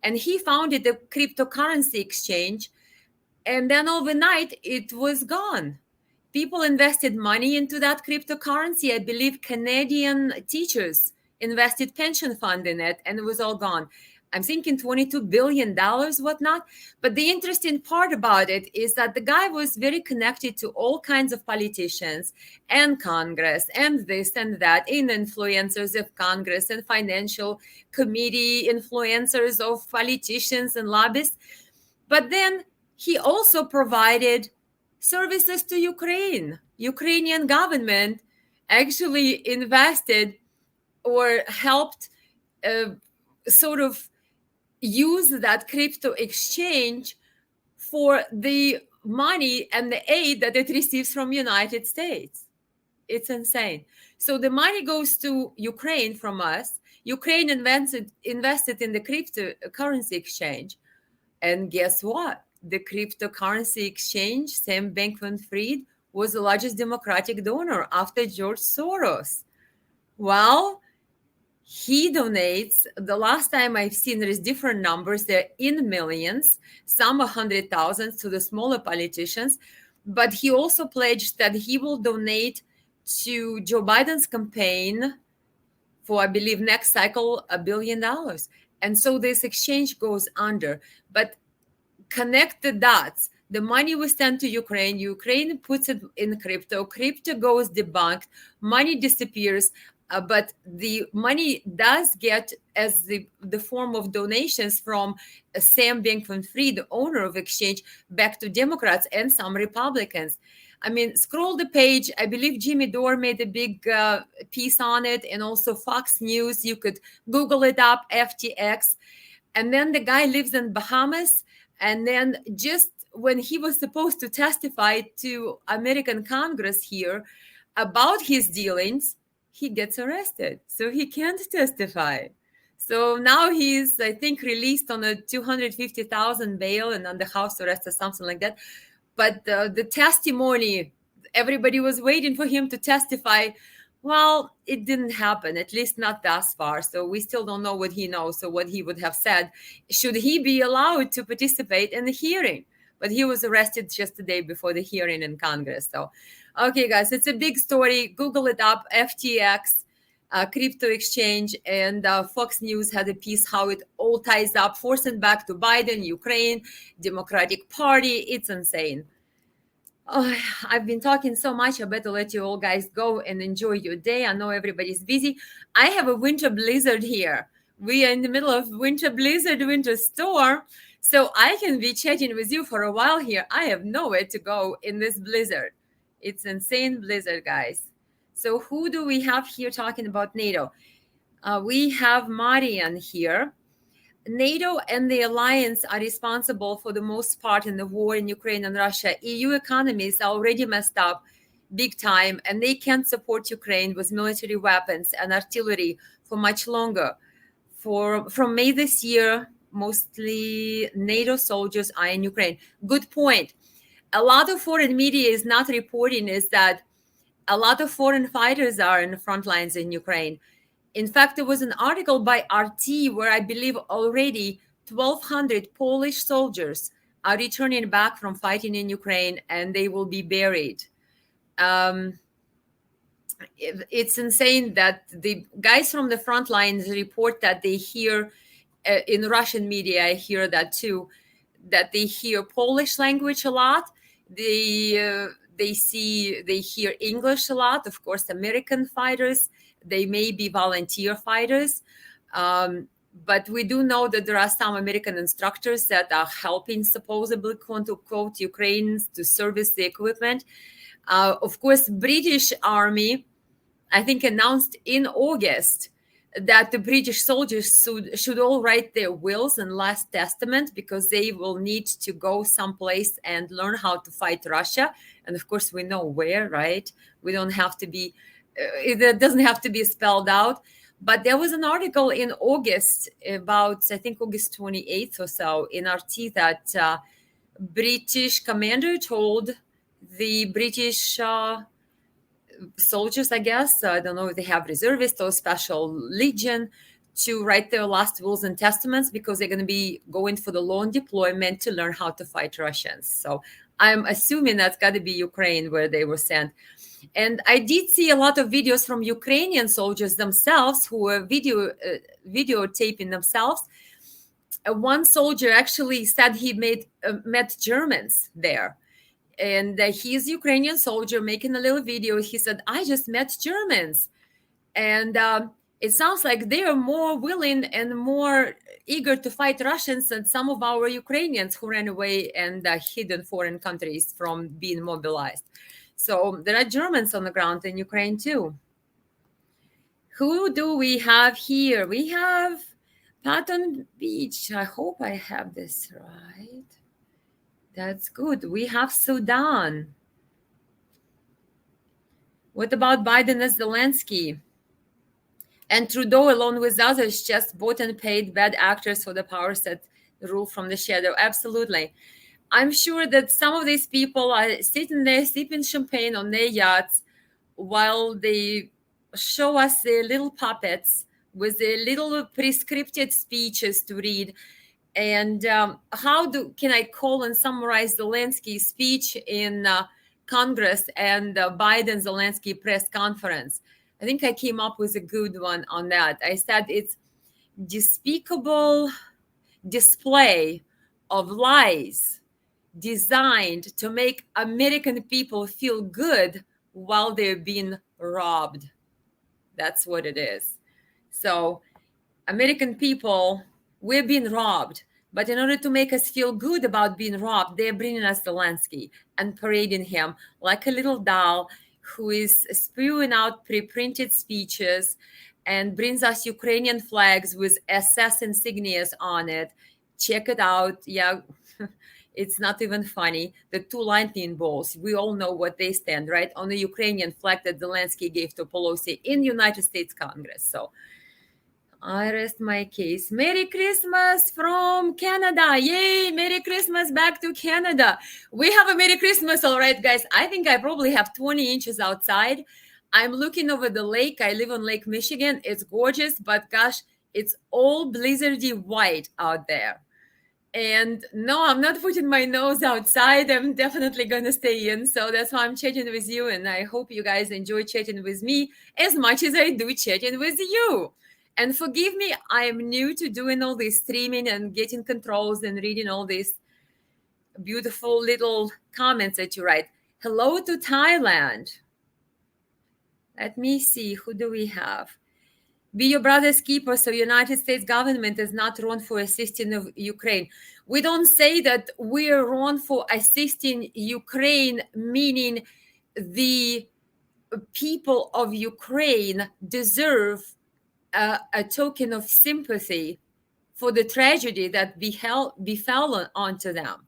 and he founded a cryptocurrency exchange. And then overnight, it was gone. People invested money into that cryptocurrency. I believe Canadian teachers invested pension fund in it, and it was all gone. I'm thinking $22 billion, whatnot. But the interesting part about it is that the guy was very connected to all kinds of politicians and Congress and this and that, and influencers of Congress and financial committee influencers of politicians and lobbyists. But then he also provided services to Ukraine. Ukrainian government actually invested or helped sort of use that crypto exchange for the money and the aid that it receives from United States. It's insane. So the money goes to Ukraine from us. Ukraine invested in the cryptocurrency exchange. And guess what? The cryptocurrency exchange, Sam Bankman-Fried, was the largest Democratic donor after George Soros. Well, he donates, the last time I've seen, there is different numbers, they're in millions, some 100,000 to the smaller politicians, but he also pledged that he will donate to Joe Biden's campaign for, I believe, next cycle, $1 billion. And so this exchange goes under. But connect the dots. The money was sent to Ukraine. Ukraine puts it in crypto. Crypto goes debunked. Money disappears. But the money does get as the form of donations from Sam Bankman-Fried, the owner of exchange, back to Democrats and some Republicans. I mean, scroll the page. I believe Jimmy Dore made a big piece on it, and also Fox News. You could Google it up, FTX. And then the guy lives in Bahamas. And then just when he was supposed to testify to American Congress here about his dealings, he gets arrested. So he can't testify. So now he's, I think, released on a $250,000 bail and under house arrest or something like that. But the testimony, everybody was waiting for him to testify. Well, it didn't happen, at least not thus far. So we still don't know what he knows or what he would have said. Should he be allowed to participate in the hearing? But he was arrested just the day before the hearing in Congress. So, okay, guys, it's a big story. Google it up, FTX, crypto exchange, and Fox News had a piece how it all ties up, forcing back to Biden, Ukraine, Democratic Party. It's insane. Oh, I've been talking so much. I better let you all guys go and enjoy your day. I know everybody's busy. I have a winter blizzard here. We are in the middle of winter blizzard, winter storm. So I can be chatting with you for a while here. I have nowhere to go in this blizzard. It's insane blizzard, guys. So who do we have here talking about NATO? We have Marian here. NATO and the alliance are responsible for the most part in the war in Ukraine and Russia. EU economies are already messed up big time, and they can't support Ukraine with military weapons and artillery for much longer. From May this year, mostly NATO soldiers are in Ukraine. Good point. A lot of foreign media is not reporting is that A lot of foreign fighters are in the front lines in Ukraine. In fact, there was an article by RT where I believe already 1,200 Polish soldiers are returning back from fighting in Ukraine, and they will be buried. It's insane that the guys from the front lines report that they hear, in Russian media, I hear that too, that they hear Polish language a lot. They hear English a lot. Of course, American fighters, they may be volunteer fighters. But we do know that there are some American instructors that are helping, supposedly, quote unquote, Ukrainians to service the equipment. Of course, British Army, I think, announced in August that the British soldiers should all write their wills and last testament, because they will need to go someplace and learn how to fight Russia. And of course, we know where, right? We don't have to be, it doesn't have to be spelled out. But there was an article in August, about, I think, August 28th or so, in RT, that British commander told the British soldiers, I guess, I don't know if they have reservists or special legion, to write their last wills and testaments, because they're going to be going for the long deployment to learn how to fight Russians. So I'm assuming that's got to be Ukraine where they were sent. And I did see a lot of videos from Ukrainian soldiers themselves who were videotaping themselves. One soldier actually said he met Germans there. And he's a Ukrainian soldier making a little video. He said, I just met Germans. And it sounds like they are more willing and more eager to fight Russians than some of our Ukrainians who ran away and hid in foreign countries from being mobilized. So there are Germans on the ground in Ukraine too. Who do we have here? We have Patton Beach. I hope I have this right. That's good. We have Sudan. What about Biden and Zelensky? And Trudeau, along with others, just bought and paid bad actors for the powers that rule from the shadow. Absolutely. I'm sure that some of these people are sitting there sipping champagne on their yachts while they show us their little puppets with their little prescripted speeches to read. And how can I call and summarize Zelensky's speech in Congress and Biden-Zelensky press conference? I think I came up with a good one on that. I said it's despicable display of lies designed to make American people feel good while they're being robbed. That's what it is. So American people, we're being robbed. But in order to make us feel good about being robbed, they're bringing us Zelensky and parading him like a little doll who is spewing out pre-printed speeches and brings us Ukrainian flags with SS insignias on it. Check it out. Yeah, it's not even funny. The two lightning bolts, we all know what they stand, right? On the Ukrainian flag that Zelensky gave to Pelosi in United States Congress. So I rest my case. Merry Christmas from Canada. Yay, Merry Christmas back to Canada. We have a Merry Christmas, all right, guys. I think I probably have 20 inches outside. I'm looking over the lake. I live on Lake Michigan. It's gorgeous, but gosh, it's all blizzardy white out there. And no, I'm not putting my nose outside. I'm definitely going to stay in. So that's why I'm chatting with you. And I hope you guys enjoy chatting with me as much as I do chatting with you. And forgive me, I am new to doing all this streaming and getting controls and reading all these beautiful little comments that you write. Hello to Thailand. Let me see, who do we have? Be your brother's keeper, so United States government is not wrong for assisting Ukraine. We don't say that we're wrong for assisting Ukraine, meaning the people of Ukraine deserve a token of sympathy for the tragedy that befell onto them.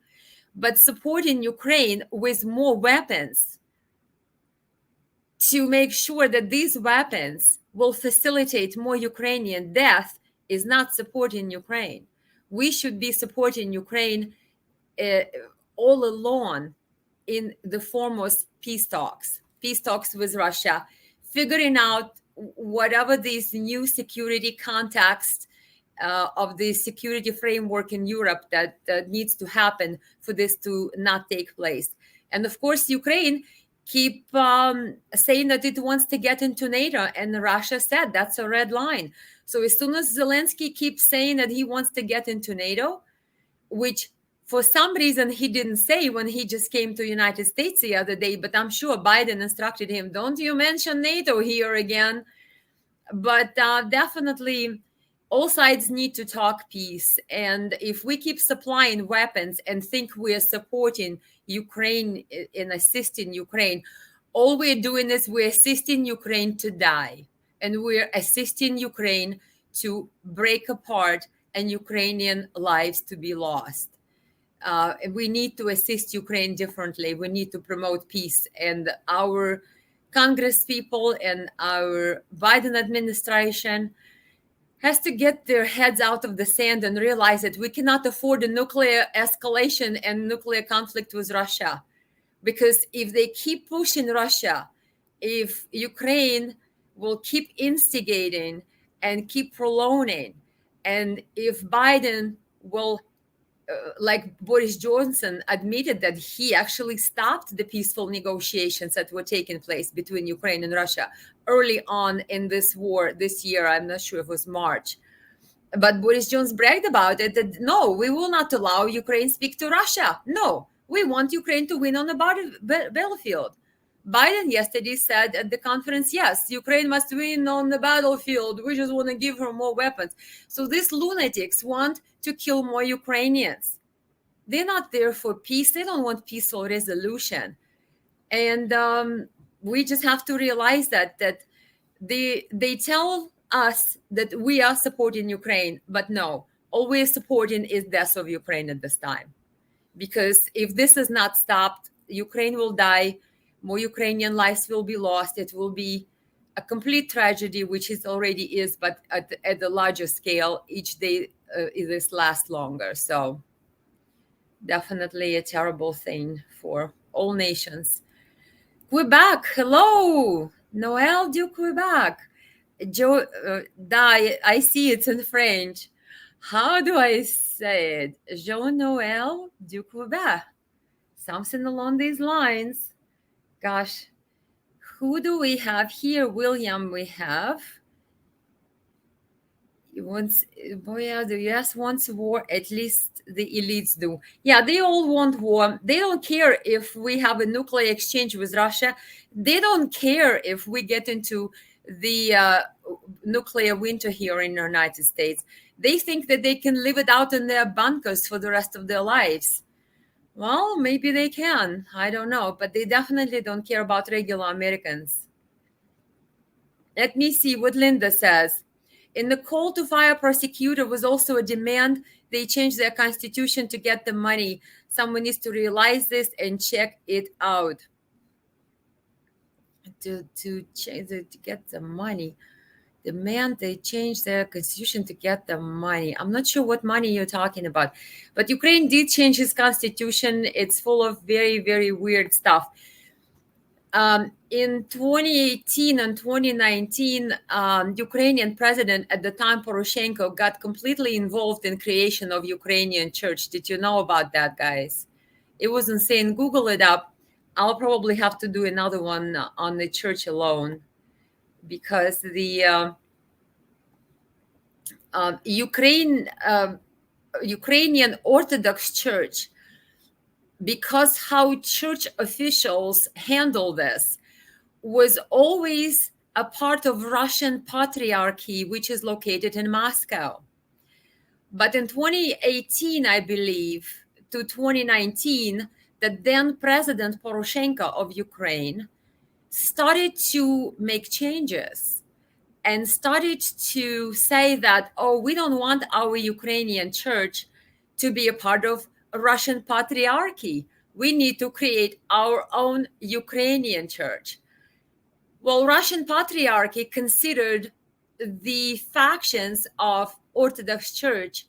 But supporting Ukraine with more weapons to make sure that these weapons will facilitate more Ukrainian death is not supporting Ukraine. We should be supporting Ukraine all along in the form of peace talks. peace talks with Russia, figuring out whatever these new security context of the security framework in Europe that needs to happen for this to not take place. And of course, Ukraine keep saying that it wants to get into NATO, and Russia said that's a red line. So as soon as Zelensky keeps saying that he wants to get into NATO, which for some reason he didn't say when he just came to the United States the other day, but I'm sure Biden instructed him, don't you mention NATO here again. But definitely all sides need to talk peace. And if we keep supplying weapons and think we're supporting Ukraine and assisting Ukraine, all we're doing is we're assisting Ukraine to die. And we're assisting Ukraine to break apart and Ukrainian lives to be lost. We need to assist Ukraine differently. We need to promote peace. And our Congress people and our Biden administration has to get their heads out of the sand and realize that we cannot afford a nuclear escalation and nuclear conflict with Russia. Because if they keep pushing Russia, if Ukraine will keep instigating and keep prolonging, and if Biden will, like Boris Johnson admitted that he actually stopped the peaceful negotiations that were taking place between Ukraine and Russia early on in this war this year. I'm not sure if it was March. But Boris Johnson bragged about it, that no, we will not allow Ukraine to speak to Russia. No, we want Ukraine to win on the battlefield. Biden yesterday said at the conference, yes, Ukraine must win on the battlefield. We just want to give her more weapons. So these lunatics want to kill more Ukrainians. They're not there for peace. They don't want peaceful resolution. And we just have to realize that they tell us that we are supporting Ukraine, but no, all we're supporting is death of Ukraine at this time. Because if this is not stopped, Ukraine will die, more Ukrainian lives will be lost. It will be a complete tragedy, which it already is, but at the larger scale, each day this lasts longer. So definitely a terrible thing for all nations. Quebec, hello, Noël du Quebec. Joe, I see it's in French. How do I say it? Jean-Noël du Quebec. Something along these lines. Gosh, who do we have here? William, we have. The US wants war, at least the elites do. Yeah, they all want war. They don't care if we have a nuclear exchange with Russia. They don't care if we get into the nuclear winter here in the United States. They think that they can live it out in their bunkers for the rest of their lives. Well, maybe they can. I don't know. But they definitely don't care about regular Americans. Let me see what Linda says. In the call to fire prosecutor was also a demand they change their constitution to get the money. Someone needs to realize this and check it out. To get the money. Demand they change their constitution to get the money. I'm not sure what money you're talking about. But Ukraine did change its constitution. It's full of very, very weird stuff. In 2018 and 2019, Ukrainian president at the time, Poroshenko, got completely involved in creation of Ukrainian church. Did you know about that, guys? It was insane. Google it up. I'll probably have to do another one on the church alone, because the Ukrainian Orthodox Church, because how church officials handle this, was always a part of Russian Patriarchy, which is located in Moscow. But in 2018, I believe, to 2019, the then President Poroshenko of Ukraine started to make changes and started to say that, oh, we don't want our Ukrainian church to be a part of Russian Patriarchy. We need to create our own Ukrainian church. Well, Russian Patriarchy considered the factions of Orthodox Church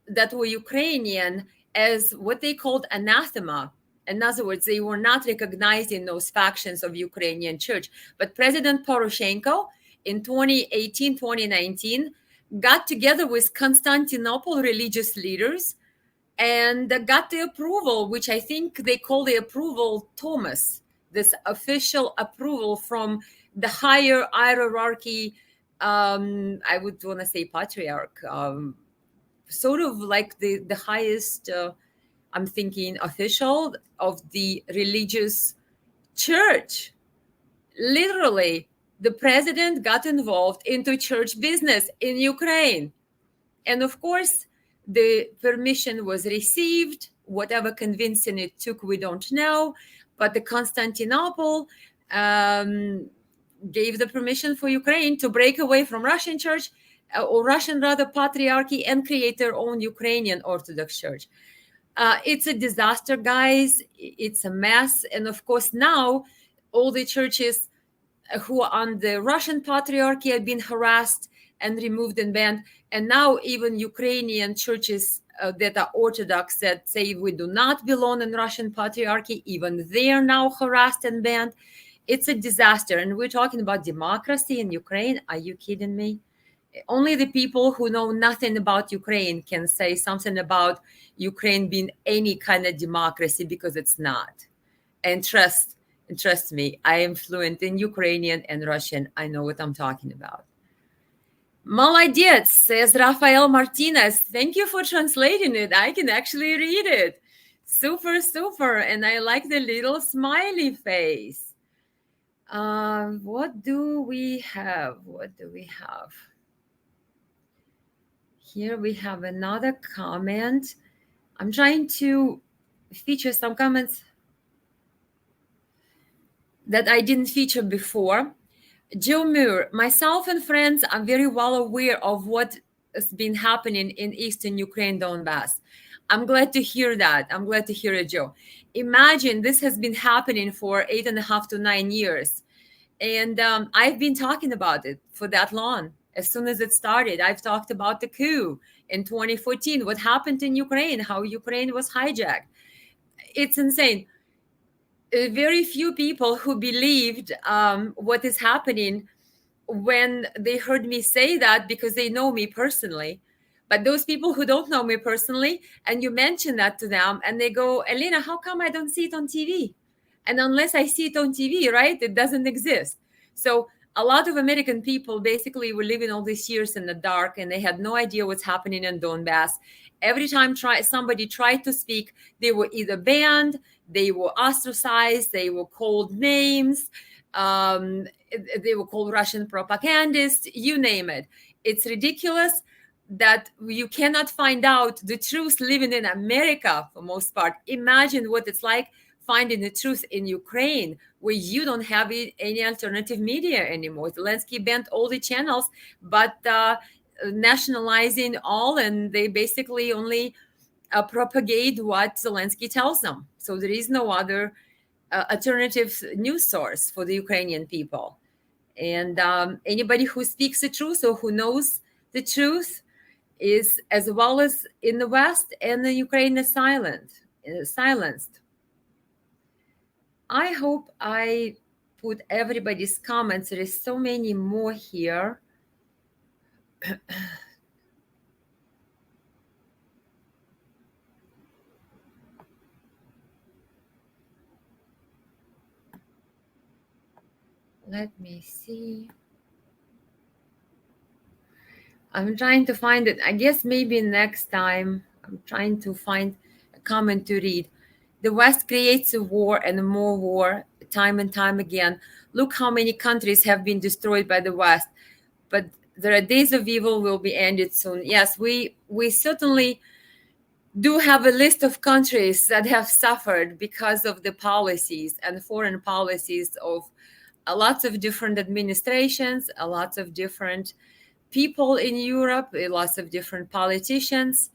that were Ukrainian as what they called anathema. In other words, they were not recognizing those factions of Ukrainian church. But President Poroshenko in 2018, 2019 got together with Constantinople religious leaders and got the approval, which I think they call the approval Thomas, this official approval from the higher hierarchy. I would want to say patriarch, sort of like the highest, I'm thinking, official of the religious church. Literally, the president got involved into church business in Ukraine. And of course, the permission was received. Whatever convincing it took, we don't know. But the Constantinople gave the permission for Ukraine to break away from Russian church, or Russian rather, patriarchy, and create their own Ukrainian Orthodox Church. It's a disaster, guys. It's a mess. And of course, now all the churches who are on the Russian patriarchy have been harassed and removed and banned. And now even Ukrainian churches that are Orthodox, that say we do not belong in Russian patriarchy, even they are now harassed and banned. It's a disaster. And we're talking about democracy in Ukraine. Are you kidding me? Only the people who know nothing about Ukraine can say something about Ukraine being any kind of democracy, because it's not. And trust me, I am fluent in Ukrainian and Russian. I know what I'm talking about. Молодец, says Rafael Martinez. Thank you for translating it. I can actually read it. Super, super. And I like the little smiley face. What do we have? Here we have another comment. I'm trying to feature some comments that I didn't feature before. Joe Muir, myself and friends are very well aware of what has been happening in Eastern Ukraine, Donbass. I'm glad to hear that. I'm glad to hear it, Joe. Imagine this has been happening for 8.5 to 9 years. And I've been talking about it for that long. As soon as it started, I've talked about the coup in 2014, what happened in Ukraine, how Ukraine was hijacked. It's insane. Very few people who believed what is happening when they heard me say that, because they know me personally. But those people who don't know me personally, and you mention that to them, and they go, Elena, how come I don't see it on TV? And unless I see it on TV, right, it doesn't exist. So a lot of American people basically were living all these years in the dark, and they had no idea what's happening in Donbass. Every time somebody tried to speak, they were either banned, they were ostracized, they were called names, they were called Russian propagandists, you name it. It's ridiculous that you cannot find out the truth living in America for most part. Imagine what it's like finding the truth in Ukraine, where you don't have any alternative media anymore. Zelensky banned all the channels, but nationalizing all, and they basically only propagate what Zelensky tells them. So there is no other alternative news source for the Ukrainian people. And anybody who speaks the truth or who knows the truth is, as well as in the West and the Ukraine, is silenced. I hope I put everybody's comments. There is so many more here. Let me see. I'm trying to find it. I guess maybe next time. I'm trying to find a comment to read. The West creates a war and more war time and time again. Look how many countries have been destroyed by the West. But their days of evil will be ended soon. Yes, we certainly do have a list of countries that have suffered because of the policies and foreign policies of lots of different administrations, lots of different people in Europe, lots of different politicians.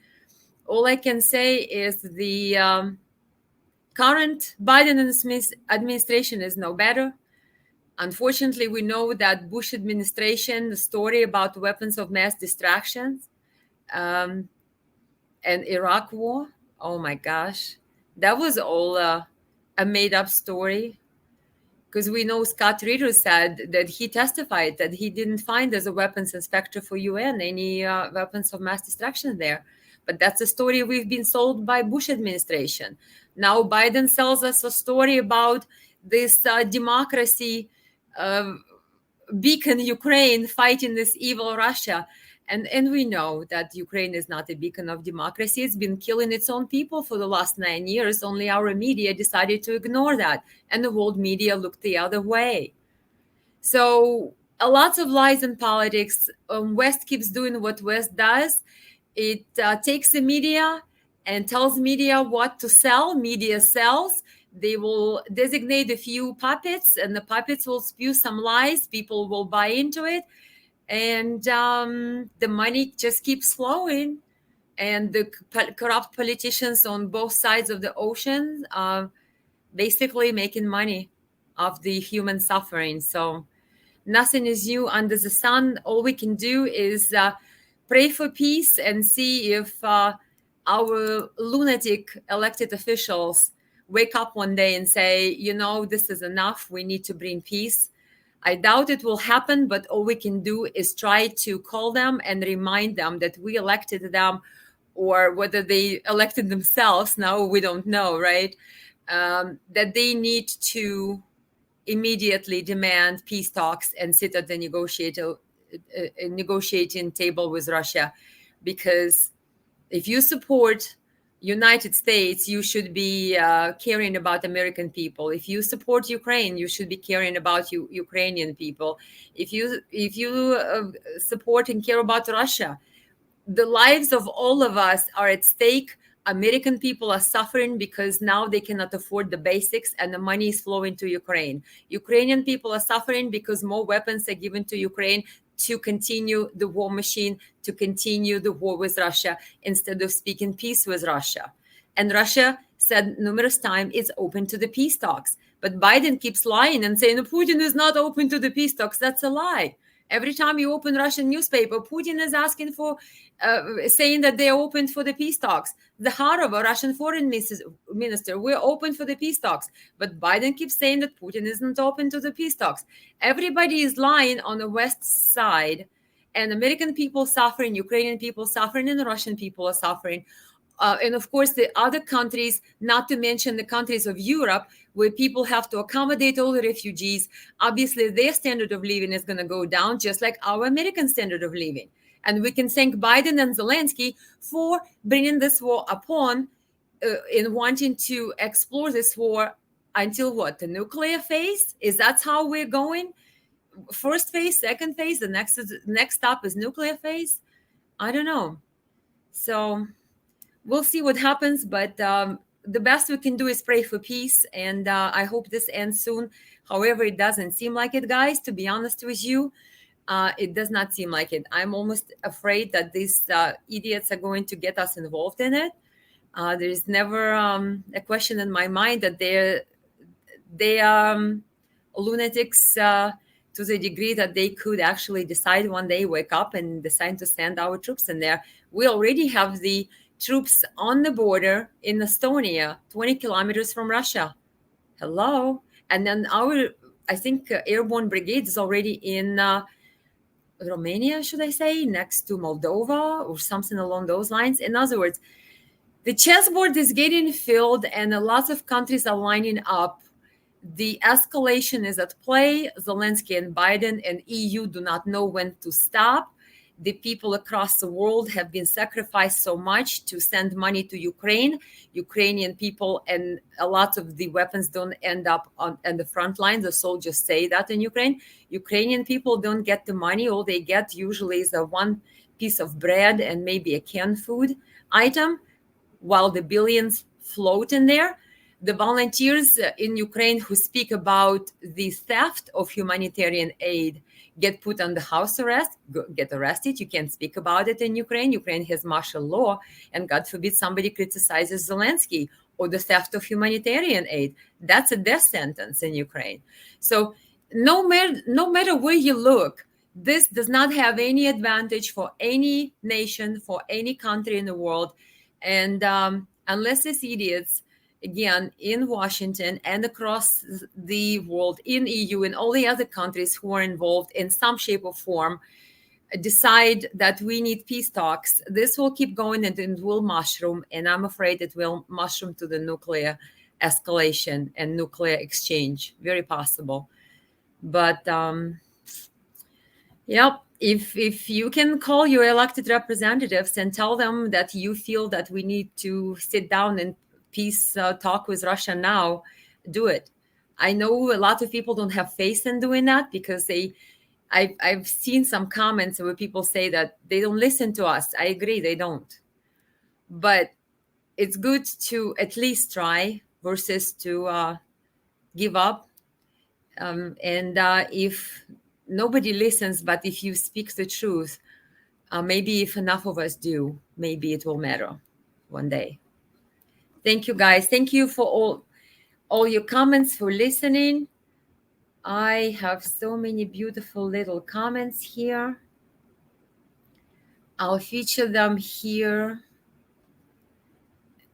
All I can say is the current Biden and Smith administration is no better. Unfortunately, we know that Bush administration, the story about weapons of mass destruction and Iraq war, oh my gosh, that was all a made-up story? Because we know Scott Ritter said that he testified that he didn't find as a weapons inspector for UN any weapons of mass destruction there. But that's a story we've been sold by Bush administration. Now Biden sells us a story about this democracy beacon Ukraine fighting this evil Russia. And we know that Ukraine is not a beacon of democracy. It's been killing its own people for the last 9 years. Only our media decided to ignore that. And the world media looked the other way. So a lot of lies in politics. West keeps doing what West does. It takes the media and tells media what to sell. Media sells. They will designate a few puppets, and the puppets will spew some lies. People will buy into it. And the money just keeps flowing. And the corrupt politicians on both sides of the ocean are basically making money off the human suffering. So nothing is new under the sun. All we can do is pray for peace and see if our lunatic elected officials wake up one day and say, you know, this is enough. We need to bring peace. I doubt it will happen, but all we can do is try to call them and remind them that we elected them, or whether they elected themselves. Now we don't know, right? That they need to immediately demand peace talks and sit at the negotiating table with Russia. Because if you support United States, you should be caring about American people. If you support Ukraine, you should be caring about Ukrainian people. If you support and care about Russia, the lives of all of us are at stake. American people are suffering because now they cannot afford the basics and the money is flowing to Ukraine. Ukrainian people are suffering because more weapons are given to Ukraine to continue the war machine, to continue the war with Russia instead of speaking peace with Russia. And Russia said numerous times it's open to the peace talks. But Biden keeps lying and saying Putin is not open to the peace talks. That's a lie. Every time you open Russian newspaper, Putin is asking for, saying that they're open for the peace talks. Zakharova, Russian foreign minister, we're open for the peace talks. But Biden keeps saying that Putin isn't open to the peace talks. Everybody is lying on the West side, and American people suffering, Ukrainian people suffering, and Russian people are suffering. And of course, the other countries, not to mention the countries of Europe, where people have to accommodate all the refugees. Obviously, their standard of living is going to go down, just like our American standard of living. And we can thank Biden and Zelensky for bringing this war upon in wanting to explore this war until what? The nuclear phase? Is that how we're going? First phase, second phase, the next stop is nuclear phase? I don't know. So we'll see what happens, but the best we can do is pray for peace, and I hope this ends soon. However, it doesn't seem like it, guys, to be honest with you. It does not seem like it. I'm almost afraid that these idiots are going to get us involved in it. There is never a question in my mind that they are lunatics to the degree that they could actually decide one day, wake up and decide to send our troops in there. We already have the troops on the border in Estonia, 20 kilometers from Russia. Hello. And then I think, airborne brigade is already in Romania, should I say, next to Moldova or something along those lines. In other words, the chessboard is getting filled and a lot of countries are lining up. The escalation is at play. Zelensky and Biden and EU do not know when to stop. The people across the world have been sacrificed so much to send money to Ukraine. Ukrainian people, and a lot of the weapons don't end up on the front line. The soldiers say that in Ukraine. Ukrainian people don't get the money. All they get usually is a one piece of bread and maybe a canned food item, while the billions float in there. The volunteers in Ukraine who speak about the theft of humanitarian aid get put under house arrest, get arrested. You can't speak about it in Ukraine. Ukraine has martial law, and God forbid somebody criticizes Zelensky or the theft of humanitarian aid. That's a death sentence in Ukraine. So no matter where you look, this does not have any advantage for any nation, for any country in the world. And unless these idiots again, in Washington and across the world, in EU and all the other countries who are involved in some shape or form, decide that we need peace talks, this will keep going and it will mushroom. And I'm afraid it will mushroom to the nuclear escalation and nuclear exchange. Very possible. But yep, if you can call your elected representatives and tell them that you feel that we need to sit down and peace talk with Russia now, do it. I know a lot of people don't have faith in doing that because I've seen some comments where people say that they don't listen to us. I agree, they don't. But it's good to at least try versus to give up. And if nobody listens, but if you speak the truth, maybe if enough of us do, maybe it will matter one day. Thank you, guys. Thank you for all your comments, for listening. I have so many beautiful little comments here. I'll feature them here.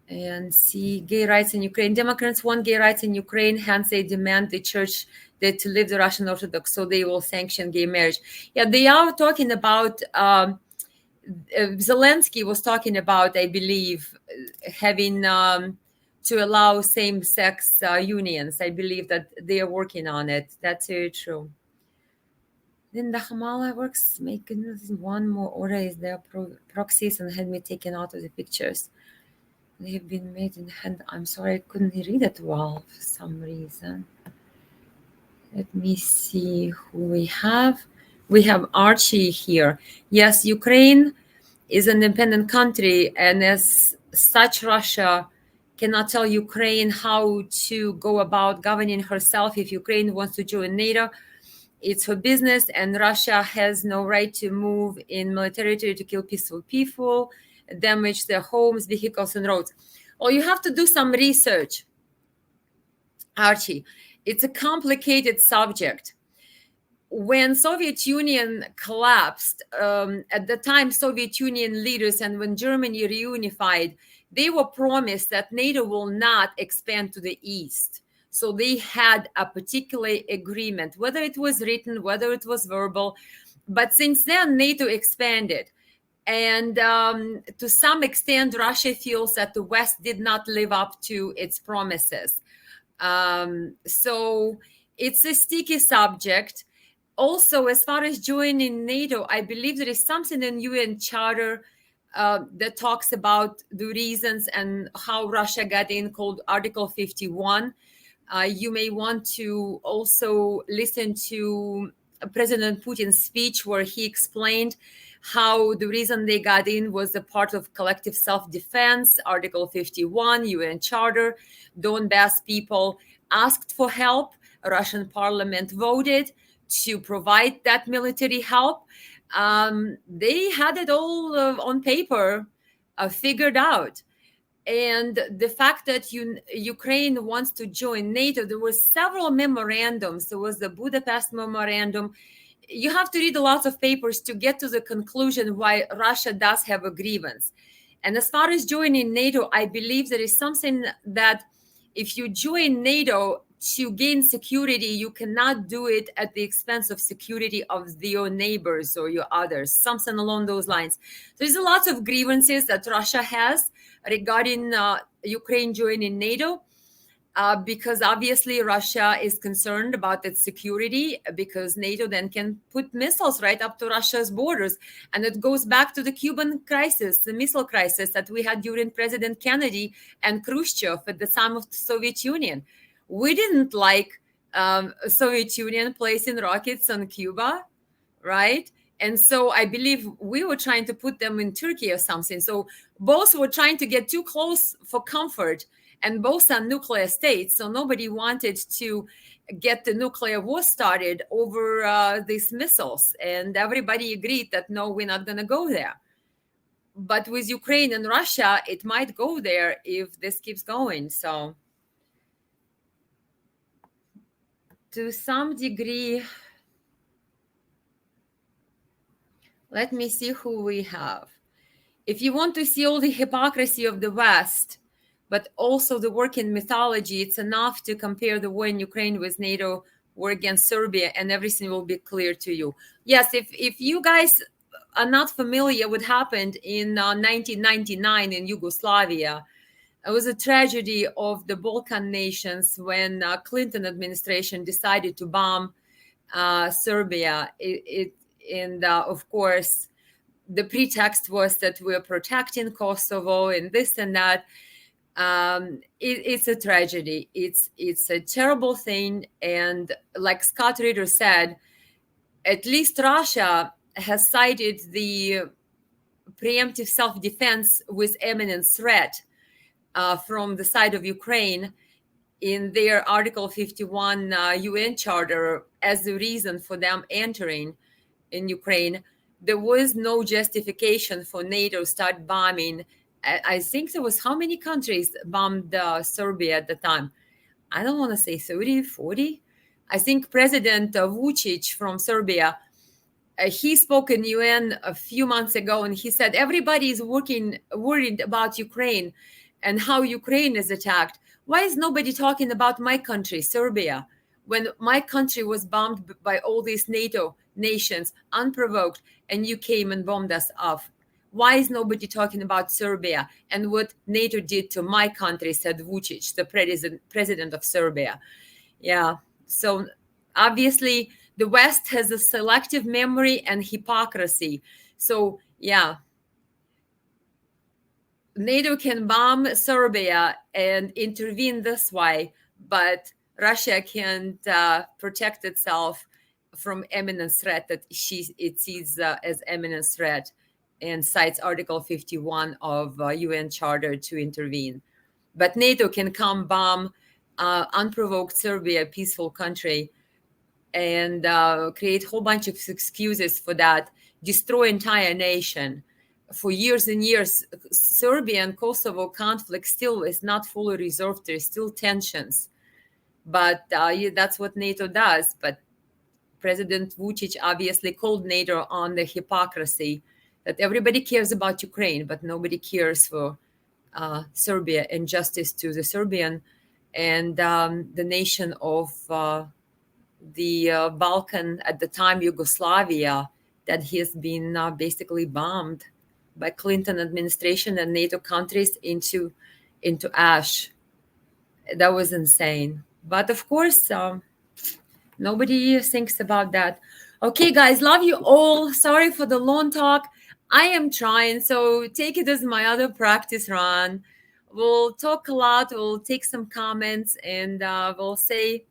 And see, gay rights in Ukraine. Democrats want gay rights in Ukraine, hence they demand the church that to leave the Russian Orthodox, so they will sanction gay marriage. Yeah, they are talking about, Zelensky was talking about, I believe, having to allow same-sex unions. I believe that they are working on it. That's very true. Then the Hamala works, making one more order is their proxies and had me taken out of the pictures. They have been made in hand. I'm sorry, I couldn't read it well for some reason. Let me see who we have. We have Archie here. Yes, Ukraine is an independent country, and as such, Russia cannot tell Ukraine how to go about governing herself. If Ukraine wants to join NATO, it's her business, and Russia has no right to move in military territory to kill peaceful people, damage their homes, vehicles, and roads. Well, you have to do some research, Archie. It's a complicated subject. When Soviet Union collapsed, at the time, Soviet Union leaders and when Germany reunified, they were promised that NATO will not expand to the east. So they had a particular agreement, whether it was written, whether it was verbal. But since then, NATO expanded. And to some extent, Russia feels that the West did not live up to its promises. So it's a sticky subject. Also, as far as joining NATO, I believe there is something in UN Charter that talks about the reasons and how Russia got in, called Article 51. You may want to also listen to President Putin's speech where he explained how the reason they got in was a part of collective self-defense, Article 51, UN Charter. Donbass people asked for help. Russian parliament voted to provide that military help. They had it all on paper, figured out. And the fact that Ukraine wants to join NATO, there were several memorandums. There was the Budapest Memorandum. You have to read a lot of papers to get to the conclusion why Russia does have a grievance. And as far as joining NATO, I believe there is something that if you join NATO to gain security, you cannot do it at the expense of security of your neighbors or your others, something along those lines. There's a lot of grievances that Russia has regarding Ukraine joining NATO, because obviously Russia is concerned about its security, because NATO then can put missiles right up to Russia's borders. And it goes back to the Cuban crisis, the missile crisis that we had during President Kennedy and Khrushchev at the time of the Soviet Union. We didn't like Soviet Union placing rockets on Cuba, right? And so I believe we were trying to put them in Turkey or something. So both were trying to get too close for comfort, and both are nuclear states. So nobody wanted to get the nuclear war started over these missiles. And everybody agreed that, no, we're not going to go there. But with Ukraine and Russia, it might go there if this keeps going. So to some degree, let me see who we have. If you want to see all the hypocrisy of the West, but also the work in mythology. It's enough to compare the war in Ukraine with NATO war against Serbia, and everything will be clear to you. Yes, if you guys are not familiar what happened in 1999 in Yugoslavia, it was a tragedy of the Balkan nations when Clinton administration decided to bomb Serbia. And of course, the pretext was that we're protecting Kosovo and this and that. It's a tragedy. It's a terrible thing. And like Scott Ritter said, at least Russia has cited the preemptive self-defense with imminent threat from the side of Ukraine in their Article 51 UN Charter as the reason for them entering in Ukraine. There was no justification for NATO start bombing. I think there was how many countries bombed Serbia at the time? I don't want to say 30, 40. I think President Vucic from Serbia, he spoke in UN a few months ago, and he said everybody is worried about Ukraine and how Ukraine is attacked. Why is nobody talking about my country, Serbia, when my country was bombed by all these NATO nations unprovoked, and you came and bombed us off? Why is nobody talking about Serbia and what NATO did to my country, said Vucic, the president of Serbia. Yeah, so obviously the West has a selective memory and hypocrisy. So yeah, NATO can bomb Serbia and intervene this way, but Russia can't protect itself from imminent threat that it sees as imminent threat, and cites Article 51 of UN Charter to intervene. But NATO can come bomb unprovoked Serbia, a peaceful country, and create a whole bunch of excuses for that, destroy entire nation. For years and years, Serbia and Kosovo conflict still is not fully resolved. There's still tensions, but that's what NATO does. But President Vucic obviously called NATO on the hypocrisy that everybody cares about Ukraine, but nobody cares for Serbia and justice to the Serbian and the nation of the Balkan, at the time Yugoslavia, that has been basically bombed by Clinton administration and NATO countries into ash. That was insane. But of course, nobody thinks about that. Okay, guys, love you all. Sorry for the long talk. I am trying, so take it as my other practice run. We'll talk a lot. We'll take some comments, and we'll say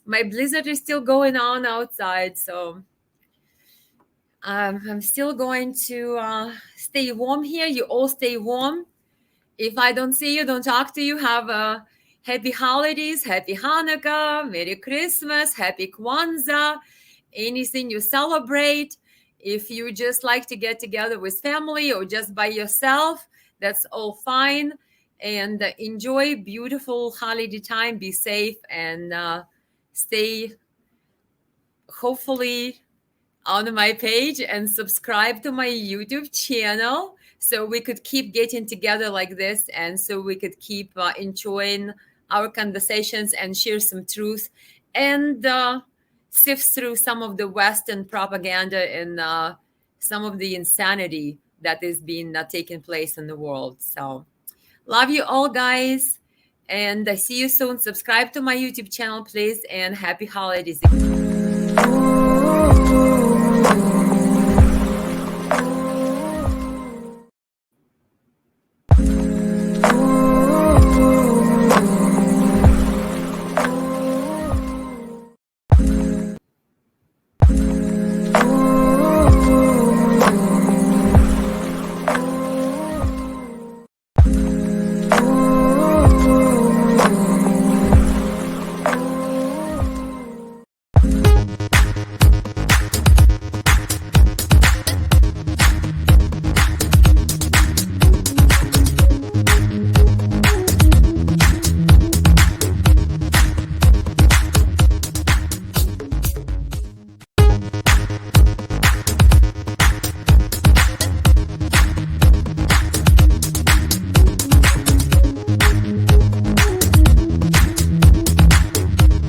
my blizzard is still going on outside, so I'm still going to stay warm here. You all stay warm. If I don't see you, don't talk to you, have a happy holidays, happy Hanukkah, Merry Christmas, happy Kwanzaa, anything you celebrate. If you just like to get together with family or just by yourself, that's all fine. And enjoy beautiful holiday time. Be safe and stay hopefully on my page and subscribe to my YouTube channel so we could keep getting together like this, and so we could keep enjoying our conversations and share some truth and sift through some of the Western propaganda and some of the insanity that is being taking place in the world. So love you all, guys, and I see you soon. Subscribe to my YouTube channel, please, and happy holidays.